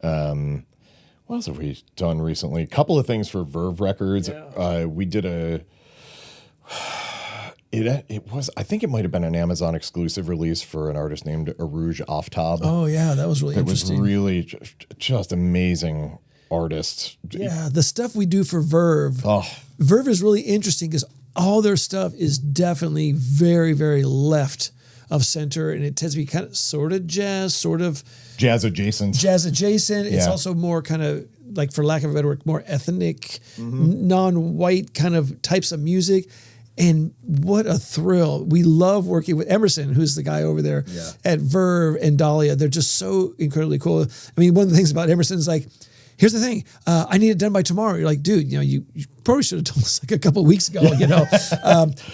Speaker 3: What else have we done recently? A couple of things for Verve Records. Yeah. We did I think it might have been an Amazon exclusive release for an artist named Arouge Aftab.
Speaker 1: Oh yeah, that was really interesting.
Speaker 3: It was really just amazing artist.
Speaker 1: Yeah, the stuff we do for Verve.
Speaker 3: Oh.
Speaker 1: Verve is really interesting because all their stuff is definitely very, very left of center, and it tends to be kind of sort of jazz, sort of
Speaker 3: jazz adjacent.
Speaker 1: It's also more kind of, like, for lack of a better word, more ethnic, non-white kind of types of music. And what a thrill. We love working with Emerson, who's the guy over there at Verve, and Dahlia. They're just so incredibly cool. I mean, one of the things about Emerson is, like, here's the thing, I need it done by tomorrow. You're like, dude, you probably should have told us like a couple of weeks ago,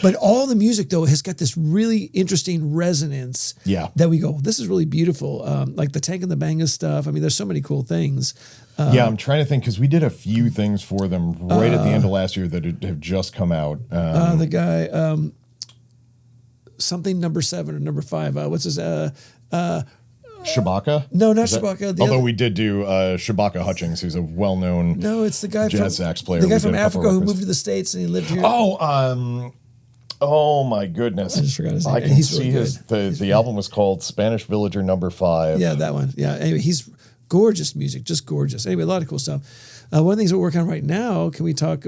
Speaker 1: But all the music, though, has got this really interesting resonance that we go, this is really beautiful. Like the Tank and the Banga stuff. I mean, there's so many cool things.
Speaker 3: I'm trying to think, because we did a few things for them right at the end of last year that have just come out.
Speaker 1: The guy, something number 7 or number 5, what's his,
Speaker 3: Shabaka?
Speaker 1: No, not Shabaka.
Speaker 3: Although we did do Shabaka Hutchings, who's a well-known
Speaker 1: it's the guy
Speaker 3: jazz sax player.
Speaker 1: The guy from Africa who moved to the States and he lived here.
Speaker 3: Oh my goodness!
Speaker 1: I just forgot his name.
Speaker 3: I can see the album was called Spanish Villager Number 5.
Speaker 1: Yeah, that one. Yeah. Anyway, he's gorgeous music, just gorgeous. Anyway, a lot of cool stuff. One of the things we're working on right now. Can we talk?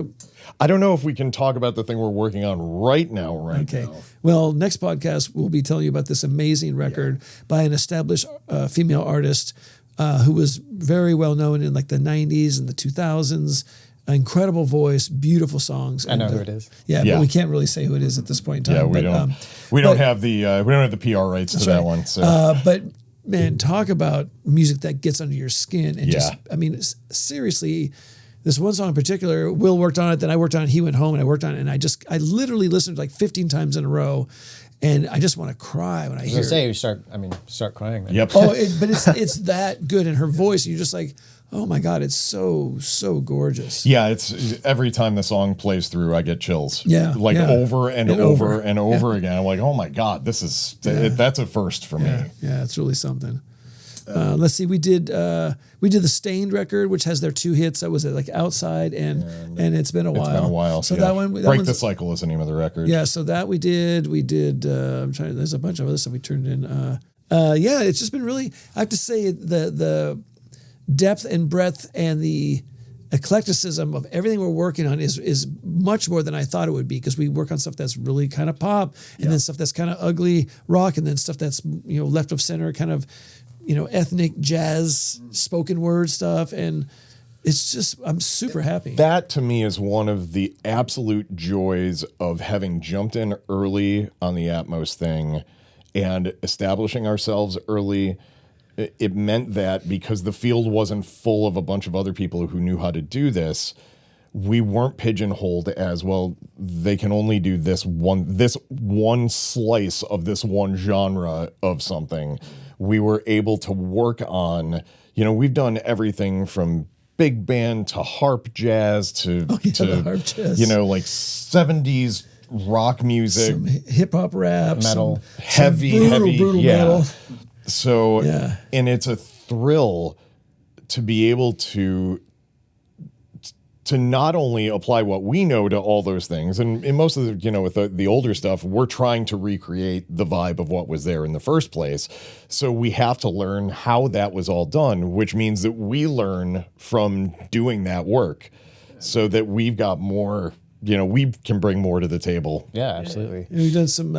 Speaker 3: I don't know if we can talk about the thing we're working on right now.
Speaker 1: Okay. Well, next podcast we'll be telling you about this amazing record by an established female artist who was very well known in like the 90s and the 2000s. Incredible voice, beautiful songs.
Speaker 2: I know who it is.
Speaker 1: Yeah, but we can't really say who it is at this point in time.
Speaker 3: Yeah, we don't have the PR rights to that one. So.
Speaker 1: But man, talk about music that gets under your skin and just, I mean, seriously. This one song in particular, Will worked on it, then I worked on it, he went home and I worked on it, and I literally listened to it like 15 times in a row, and I just want to cry when I hear it.
Speaker 2: You start crying. Man.
Speaker 3: Yep.
Speaker 1: But it's that good, and her voice, you're just like, oh my God, it's so gorgeous.
Speaker 3: Yeah, it's every time the song plays through, I get chills.
Speaker 1: Yeah.
Speaker 3: Over and over and over again. I'm like, oh my God, that's a first for me.
Speaker 1: Yeah, it's really something. Let's see. We did the Stained record, which has their 2 hits. That was like Outside and It's Been a While.
Speaker 3: It's Been a While.
Speaker 1: So that one,
Speaker 3: Break the Cycle is the name of the record.
Speaker 1: Yeah. So that we did. There's a bunch of other stuff we turned in. It's just been really. I have to say the depth and breadth and the eclecticism of everything we're working on is much more than I thought it would be, because we work on stuff that's really kind of pop, and then stuff that's kind of ugly rock, and then stuff that's left of center kind of ethnic jazz spoken word stuff, and it's just, I'm super happy.
Speaker 3: That to me is one of the absolute joys of having jumped in early on the Atmos thing and establishing ourselves early. It meant that because the field wasn't full of a bunch of other people who knew how to do this, we weren't pigeonholed as, well, they can only do this one slice of this one genre of something. We were able to work on, we've done everything from big band to harp jazz to
Speaker 1: harp jazz.
Speaker 3: like 70s rock music,
Speaker 1: some hip hop rap,
Speaker 3: metal,
Speaker 1: some
Speaker 3: heavy
Speaker 1: brutal metal.
Speaker 3: So, and it's a thrill to be able to not only apply what we know to all those things, and in most of the, with the older stuff, we're trying to recreate the vibe of what was there in the first place. So we have to learn how that was all done, which means that we learn from doing that work so that we've got more, we can bring more to the table.
Speaker 2: Yeah, absolutely.
Speaker 1: We've done some,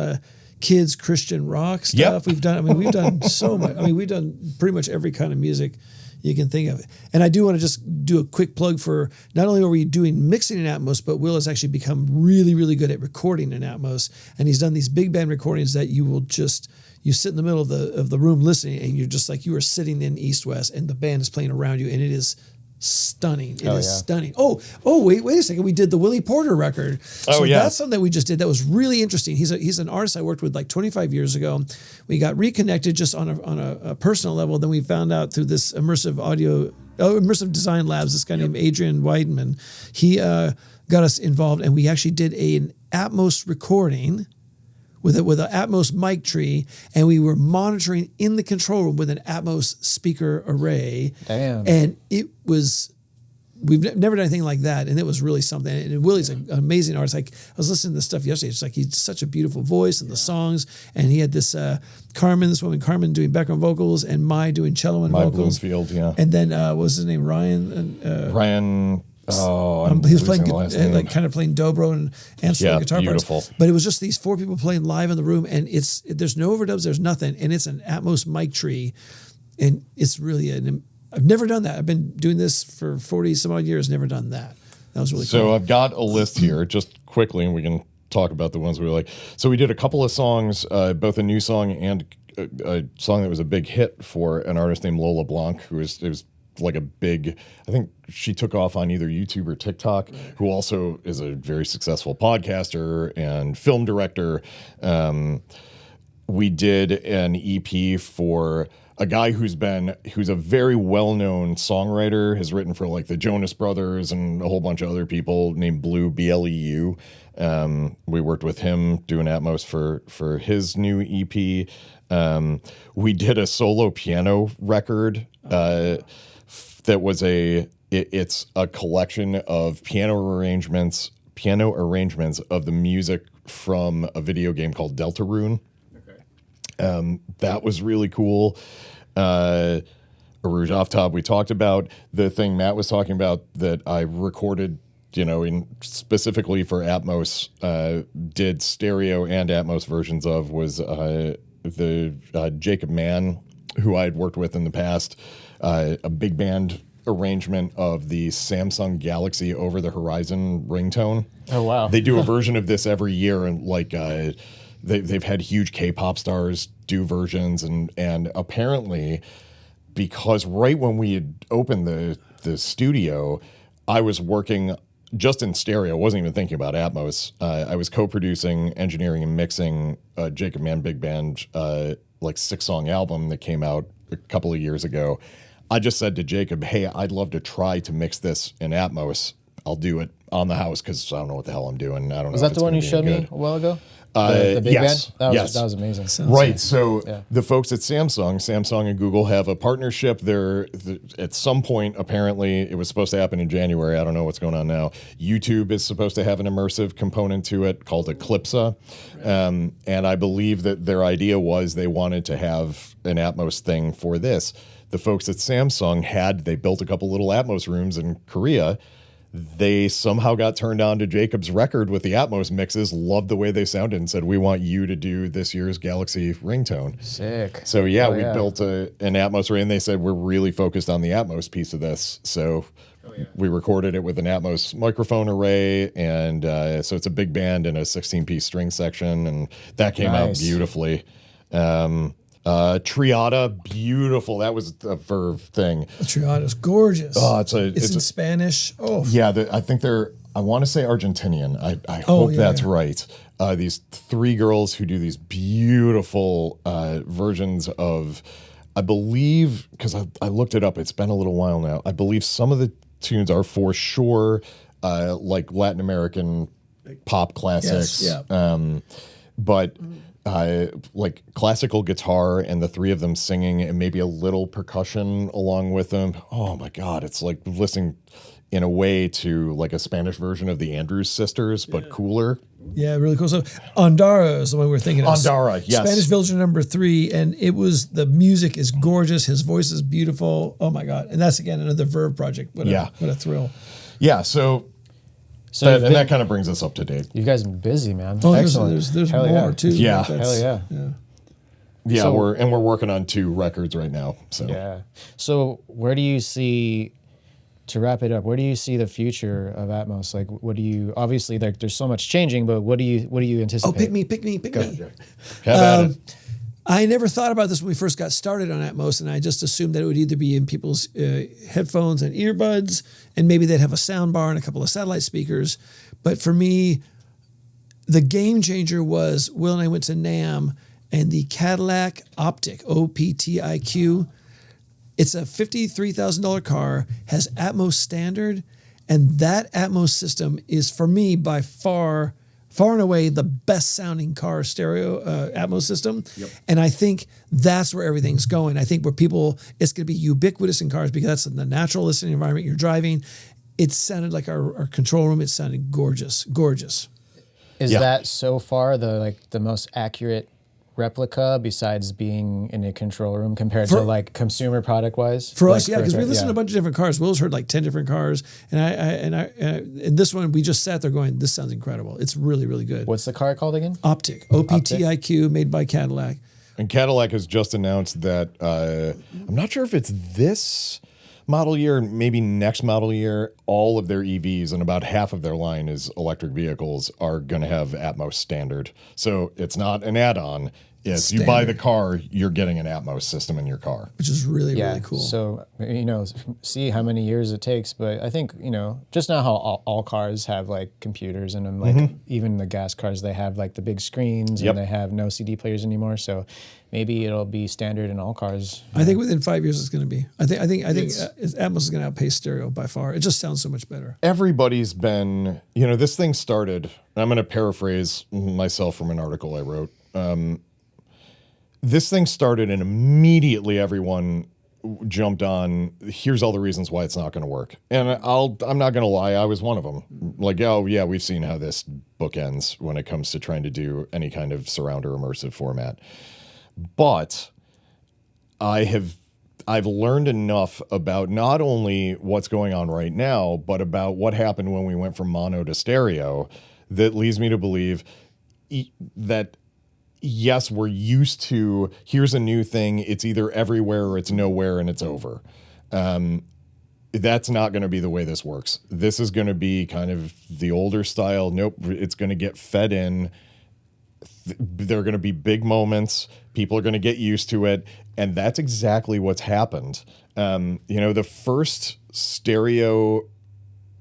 Speaker 1: kids Christian rock stuff. We've done so much. We've done pretty much every kind of music you can think of. And I do want to just do a quick plug for, not only are we doing mixing in Atmos, but Will has actually become really, really good at recording in Atmos. And he's done these big band recordings that you sit in the middle of the room listening, and you're just like you are sitting in East West, and the band is playing around you, and it is stunning. It is stunning. Oh, wait a second. We did the Willie Porter record. So that's something that we just did that was really interesting. He's an artist I worked with like 25 years ago. We got reconnected just on a personal level. Then we found out through this immersive design labs, this guy named Adrian Weidman, he got us involved, and we actually did an Atmos recording with an Atmos mic tree, and we were monitoring in the control room with an Atmos speaker array.
Speaker 2: Damn.
Speaker 1: And it was, we've never done anything like that, and it was really something. And Willie's an amazing artist. Like, I was listening to this stuff yesterday. It's like he's such a beautiful voice and the songs, and he had this this woman Carmen doing background vocals, and Mai doing cello and vocals.
Speaker 3: Bloomfield, yeah.
Speaker 1: And then what was his name? Ryan.
Speaker 3: Ryan. Oh,
Speaker 1: he was playing kind of playing dobro and ancillary guitar
Speaker 3: beautiful.
Speaker 1: parts. But it was just these 4 people playing live in the room, and there's no overdubs, there's nothing, and it's an Atmos mic tree, and it's really I've never done that. I've been doing this for 40 some odd years, never done that. That was really cool.
Speaker 3: So I've got a list here, just quickly, and we can talk about the ones we like. So we did a couple of songs, both a new song and a song that was a big hit for an artist named Lola Blanc, it was like a big, I think she took off on either YouTube or TikTok, who also is a very successful podcaster and film director. We did an EP for a guy who's a very well-known songwriter, has written for like the Jonas Brothers and a whole bunch of other people, named Blue, Bleu. We worked with him doing Atmos for his new EP. We did a solo piano record, that was it's a collection of piano arrangements of the music from a video game called Deltarune. Okay. That was really cool. Rouge Off Top we talked about. The thing Matt was talking about that I recorded, specifically for Atmos, did stereo and Atmos versions of, was the Jacob Mann, who I had worked with in the past. A big band arrangement of the Samsung Galaxy Over the Horizon ringtone.
Speaker 2: Oh, wow.
Speaker 3: They do a version of this every year, and they've had huge K-pop stars do versions, and apparently, because right when we had opened the studio, I was working just in stereo, wasn't even thinking about Atmos. I was co-producing, engineering, and mixing Jacob Mann Big Band, 6-song album that came out a couple of years ago. I just said to Jacob, hey, I'd love to try to mix this in Atmos. I'll do it on the house because I don't know what the hell I'm doing. I don't know.
Speaker 2: Was that the one you showed me a while ago? The big
Speaker 3: yes,
Speaker 2: band?
Speaker 3: That
Speaker 2: was amazing.
Speaker 3: Right. So the folks at Samsung and Google have a partnership. At some point, apparently, it was supposed to happen in January. I don't know what's going on now. YouTube is supposed to have an immersive component to it called Eclipsa. And I believe that their idea was they wanted to have an Atmos thing for this. The folks at Samsung they built a couple little Atmos rooms in Korea. They somehow got turned on to Jacob's record with the Atmos mixes, loved the way they sounded, and said, we want you to do this year's Galaxy ringtone.
Speaker 2: Sick.
Speaker 3: So we built an Atmos array, and they said, we're really focused on the Atmos piece of this. So we recorded it with an Atmos microphone array, and so it's a big band and a 16-piece string section, and that came out beautifully. Triada, beautiful. That was the Verve thing.
Speaker 1: Triada's gorgeous.
Speaker 3: Oh, it's
Speaker 1: in Spanish. Oh,
Speaker 3: yeah. I think I want to say Argentinian. I hope that's right. These 3 girls who do these beautiful versions of, I believe, because I looked it up. It's been a little while now. I believe some of the tunes are for sure like Latin American pop classics. Yes, yeah. But like classical guitar and the 3 of them singing and maybe a little percussion along with them. Oh my God, it's like listening in a way to like a Spanish version of the Andrews Sisters, but cooler.
Speaker 1: Yeah, really cool. So Ondara is the one we're thinking of.
Speaker 3: Ondara, yes.
Speaker 1: Spanish Villager number 3, and the music is gorgeous. His voice is beautiful. Oh my God. And that's again another Verve project. What a thrill.
Speaker 3: Yeah, so
Speaker 2: So
Speaker 3: and that kind of brings us up to date.
Speaker 2: you guys been busy, man.
Speaker 1: Oh,
Speaker 2: Excellent.
Speaker 1: there's
Speaker 2: Hell
Speaker 1: more
Speaker 2: yeah.
Speaker 1: too.
Speaker 3: Yeah.
Speaker 1: Like, that's-
Speaker 2: Hell yeah.
Speaker 3: Yeah,
Speaker 2: So-
Speaker 3: we're working on 2 records right now. So
Speaker 2: Yeah. So where do you see, to wrap it up, where do you see the future of Atmos? Like, what do you, obviously there's so much changing, but what do you anticipate?
Speaker 1: Oh, pick me.
Speaker 3: have at it.
Speaker 1: I never thought about this when we first got started on Atmos, and I just assumed that it would either be in people's headphones and earbuds, and maybe they'd have a sound bar and a couple of satellite speakers. But for me, the game changer was Will and I went to NAMM, and the Cadillac Optic, OPTIQ. It's a $53,000 car, has Atmos standard, and that Atmos system is, for me, by far and away the best sounding car stereo Atmos system. Yep. And I think that's where everything's going. I think it's going to be ubiquitous in cars because that's the natural listening environment you're driving. It sounded like our control room. It sounded gorgeous.
Speaker 2: Is that so far the most accurate replica besides being in a control room compared to like consumer product wise?
Speaker 1: For us, yeah, because we listened to a bunch of different cars. Will's heard like 10 different cars, and and this one we just sat there going, "This sounds incredible. It's really, really good."
Speaker 2: What's the car called again?
Speaker 1: Optic, OPTIQ, made by Cadillac.
Speaker 3: And Cadillac has just announced that I'm not sure if it's this model year, maybe next model year, all of their EVs and about half of their line is electric vehicles are going to have Atmos standard. So it's not an add-on. It's you buy the car, you're getting an Atmos system in your car.
Speaker 1: Which is really, really cool.
Speaker 2: So, see how many years it takes. But I think, just now how all cars have like computers in them, like even the gas cars, they have like the big screens and they have no CD players anymore. So maybe it'll be standard in all cars.
Speaker 1: I think within 5 years it's going to be. I think Atmos is going to outpace stereo by far. It just sounds so much better.
Speaker 3: Everybody's been, this thing started, and I'm going to paraphrase myself from an article I wrote. This thing started and immediately everyone jumped on, here's all the reasons why it's not going to work. And I'm not going to lie, I was one of them. Like, oh yeah, we've seen how this book ends when it comes to trying to do any kind of surround or immersive format. But I've learned enough about not only what's going on right now, but about what happened when we went from mono to stereo that leads me to believe that yes, we're used to, here's a new thing, it's either everywhere or it's nowhere and it's over. That's not going to be the way this works. This is going to be kind of the older style. Nope, it's going to get fed in. There are going to be big moments. People are going to get used to it. And that's exactly what's happened. The first stereo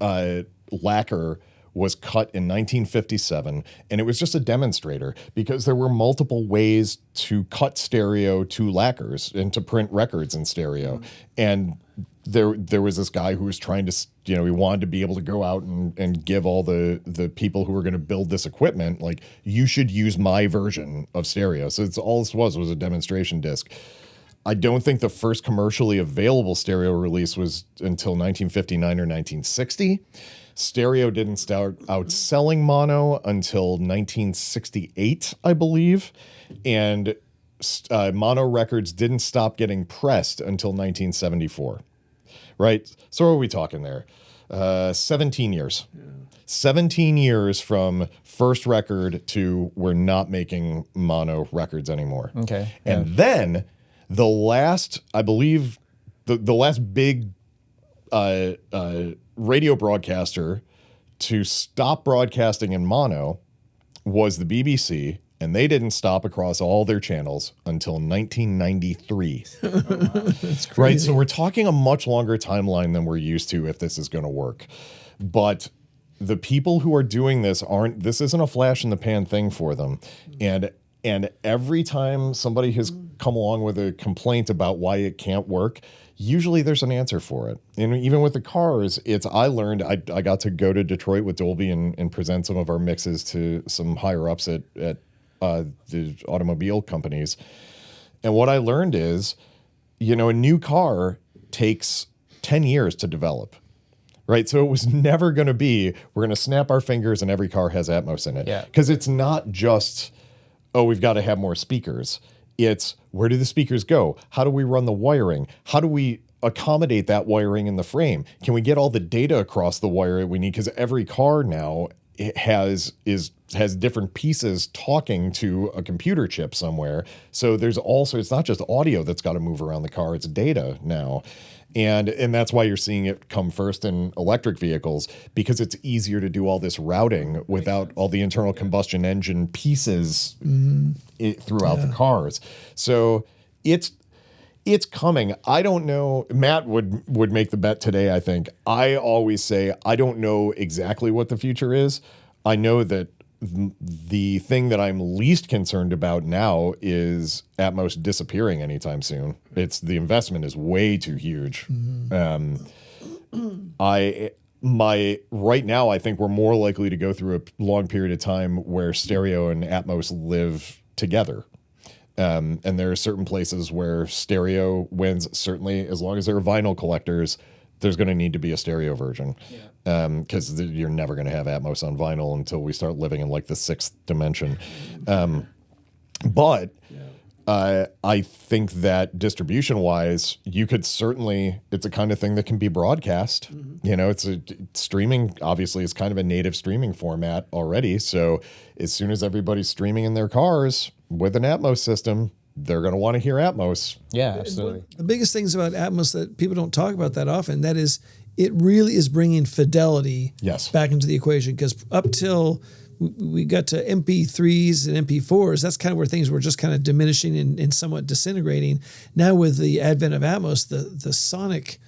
Speaker 3: lacquer was cut in 1957, and it was just a demonstrator because there were multiple ways to cut stereo to lacquers and to print records in stereo. And there was this guy who was trying to, he wanted to be able to go out and give all the people who were going to build this equipment, like, you should use my version of stereo. So it's all this was a demonstration disc. I don't think the first commercially available stereo release was until 1959 or 1960. Stereo didn't start outselling mono until 1968, I believe. And mono records didn't stop getting pressed until 1974. Right? So what are we talking there? 17 years. Yeah. 17 years from first record to we're not making mono records anymore.
Speaker 2: Okay.
Speaker 3: And then the last, I believe, the last big radio broadcaster to stop broadcasting in mono was the BBC, and they didn't stop across all their channels until 1993.
Speaker 1: That's crazy.
Speaker 3: Right, so we're talking a much longer timeline than we're used to if this is going to work. But the people who are doing this this isn't a flash in the pan thing for them. And every time somebody has come along with a complaint about why it can't work, usually there's an answer for it. And even with the cars, I learned, I got to go to Detroit with Dolby and present some of our mixes to some higher ups at the automobile companies. And what I learned is, a new car takes 10 years to develop. Right? So it was never going to be, we're going to snap our fingers and every car has Atmos in it.
Speaker 2: Yeah.
Speaker 3: Because it's not just, we've got to have more speakers. It's, where do the speakers go? How do we run the wiring? How do we accommodate that wiring in the frame? Can we get all the data across the wire that we need? Because every car now has different pieces talking to a computer chip somewhere. So there's also, it's not just audio that's got to move around the car, it's data now. And that's why you're seeing it come first in electric vehicles, because it's easier to do all this routing without all the internal combustion engine pieces throughout the cars. So it's coming. I don't know. Matt would make the bet today, I think. I always say I don't know exactly what the future is. I know that the thing that I'm least concerned about now is Atmos disappearing anytime soon. The investment is way too huge. Right now, I think we're more likely to go through a long period of time where stereo and Atmos live together. And there are certain places where stereo wins, certainly as long as there are vinyl collectors. There's going to need to be a stereo version, because you're never going to have Atmos on vinyl until we start living in like the sixth dimension. But I think that distribution-wise, you could certainly, it's a kind of thing that can be broadcast. You know, streaming, obviously, is kind of a native streaming format already. So as soon as everybody's streaming in their cars with an Atmos system, they're going to want to hear Atmos.
Speaker 2: Yeah, absolutely.
Speaker 1: The biggest things about Atmos that people don't talk about that often, that is, it really is bringing fidelity back into the equation. Because up till we got to MP3s and MP4s, that's kind of where things were just kind of diminishing and somewhat disintegrating. Now with the advent of Atmos, the sonic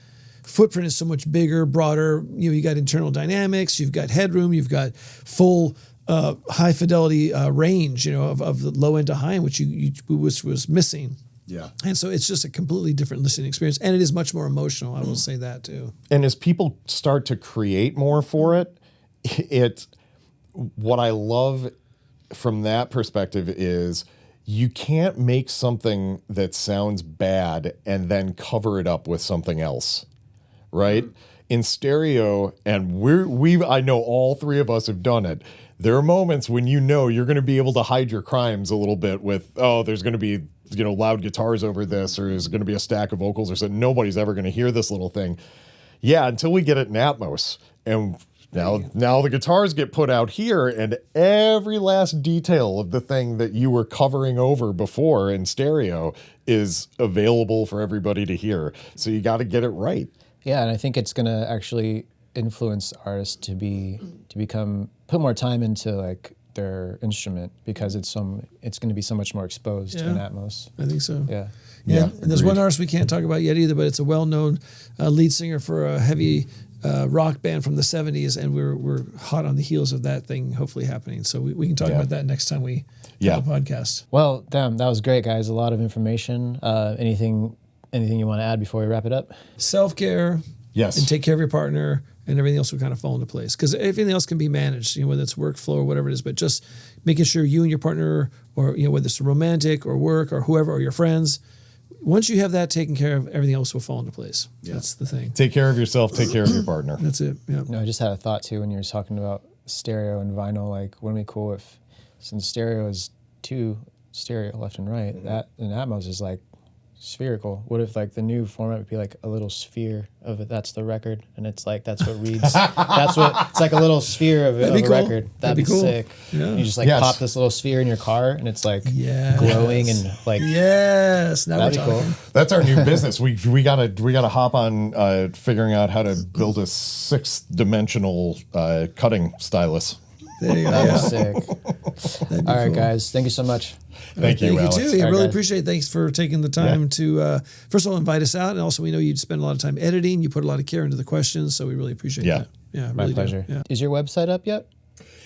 Speaker 1: footprint is so much bigger, broader. You got internal dynamics, you've got headroom, you've got full high fidelity range, of the low end to high end, which was missing.
Speaker 3: Yeah.
Speaker 1: And so it's just a completely different listening experience. And it is much more emotional. I will say that too.
Speaker 3: And as people start to create more for it, what I love from that perspective is you can't make something that sounds bad and then cover it up with something else, right? In stereo, and I know all three of us have done it. There are moments when you're going to be able to hide your crimes a little bit with, there's going to be, loud guitars over this, or there's going to be a stack of vocals or something. Nobody's ever going to hear this little thing. Yeah, until we get it in Atmos. And now the guitars get put out here, and every last detail of the thing that you were covering over before in stereo is available for everybody to hear. So you got to get it right.
Speaker 2: Yeah, and I think it's going to actually influence artists to put more time into like their instrument, because it's going to be so much more exposed in Atmos.
Speaker 1: I think so.
Speaker 2: Yeah.
Speaker 1: And there's one artist we can't talk about yet either, but it's a well-known lead singer for a heavy rock band from the 70s, and we're hot on the heels of that thing hopefully happening. So we can talk about that next time we have a podcast.
Speaker 2: Well, damn, that was great, guys. A lot of information. Anything you want to add before we wrap it up?
Speaker 1: Self-care.
Speaker 3: Yes.
Speaker 1: And take care of your partner, and everything else will kind of fall into place. Because everything else can be managed, whether it's workflow or whatever it is, but just making sure you and your partner, or whether it's romantic or work or whoever, or your friends, once you have that taken care of, everything else will fall into place. Yeah. That's the thing.
Speaker 3: Take care of yourself, take care of your partner.
Speaker 1: That's it. Yeah.
Speaker 2: No, I just had a thought too when you were talking about stereo and vinyl. Like, wouldn't it be cool if, since stereo is two stereo left and right, that and Atmos is like spherical. What if like the new format would be like a little sphere of it? That's the record, and it's like that's what reads. It's like a little sphere of a record. That'd be cool. Sick. Yeah. You just like pop this little sphere in your car, and it's like glowing and like
Speaker 1: now
Speaker 2: that'd be cool.
Speaker 3: That's our new business. We gotta hop on figuring out how to build a sixth dimensional cutting stylus.
Speaker 1: There you go.
Speaker 2: That'd be sick. All right, guys. Thank you so much.
Speaker 3: Thank you, Alex.
Speaker 1: Too. I really appreciate it. Thanks for taking the time to, first of all, invite us out. And also, we know you spend a lot of time editing. You put a lot of care into the questions. So we really appreciate that. Yeah,
Speaker 2: my pleasure.
Speaker 1: Yeah.
Speaker 2: Is your website up yet?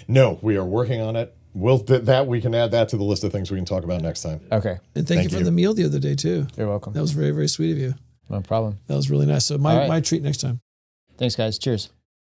Speaker 3: No, we are working on it. We can add that to the list of things we can talk about next time.
Speaker 2: Okay.
Speaker 1: And thank you for the meal the other day, too.
Speaker 2: You're welcome.
Speaker 1: That was very, very sweet of you.
Speaker 2: No problem.
Speaker 1: That was really nice. So my treat next time.
Speaker 2: Thanks, guys. Cheers.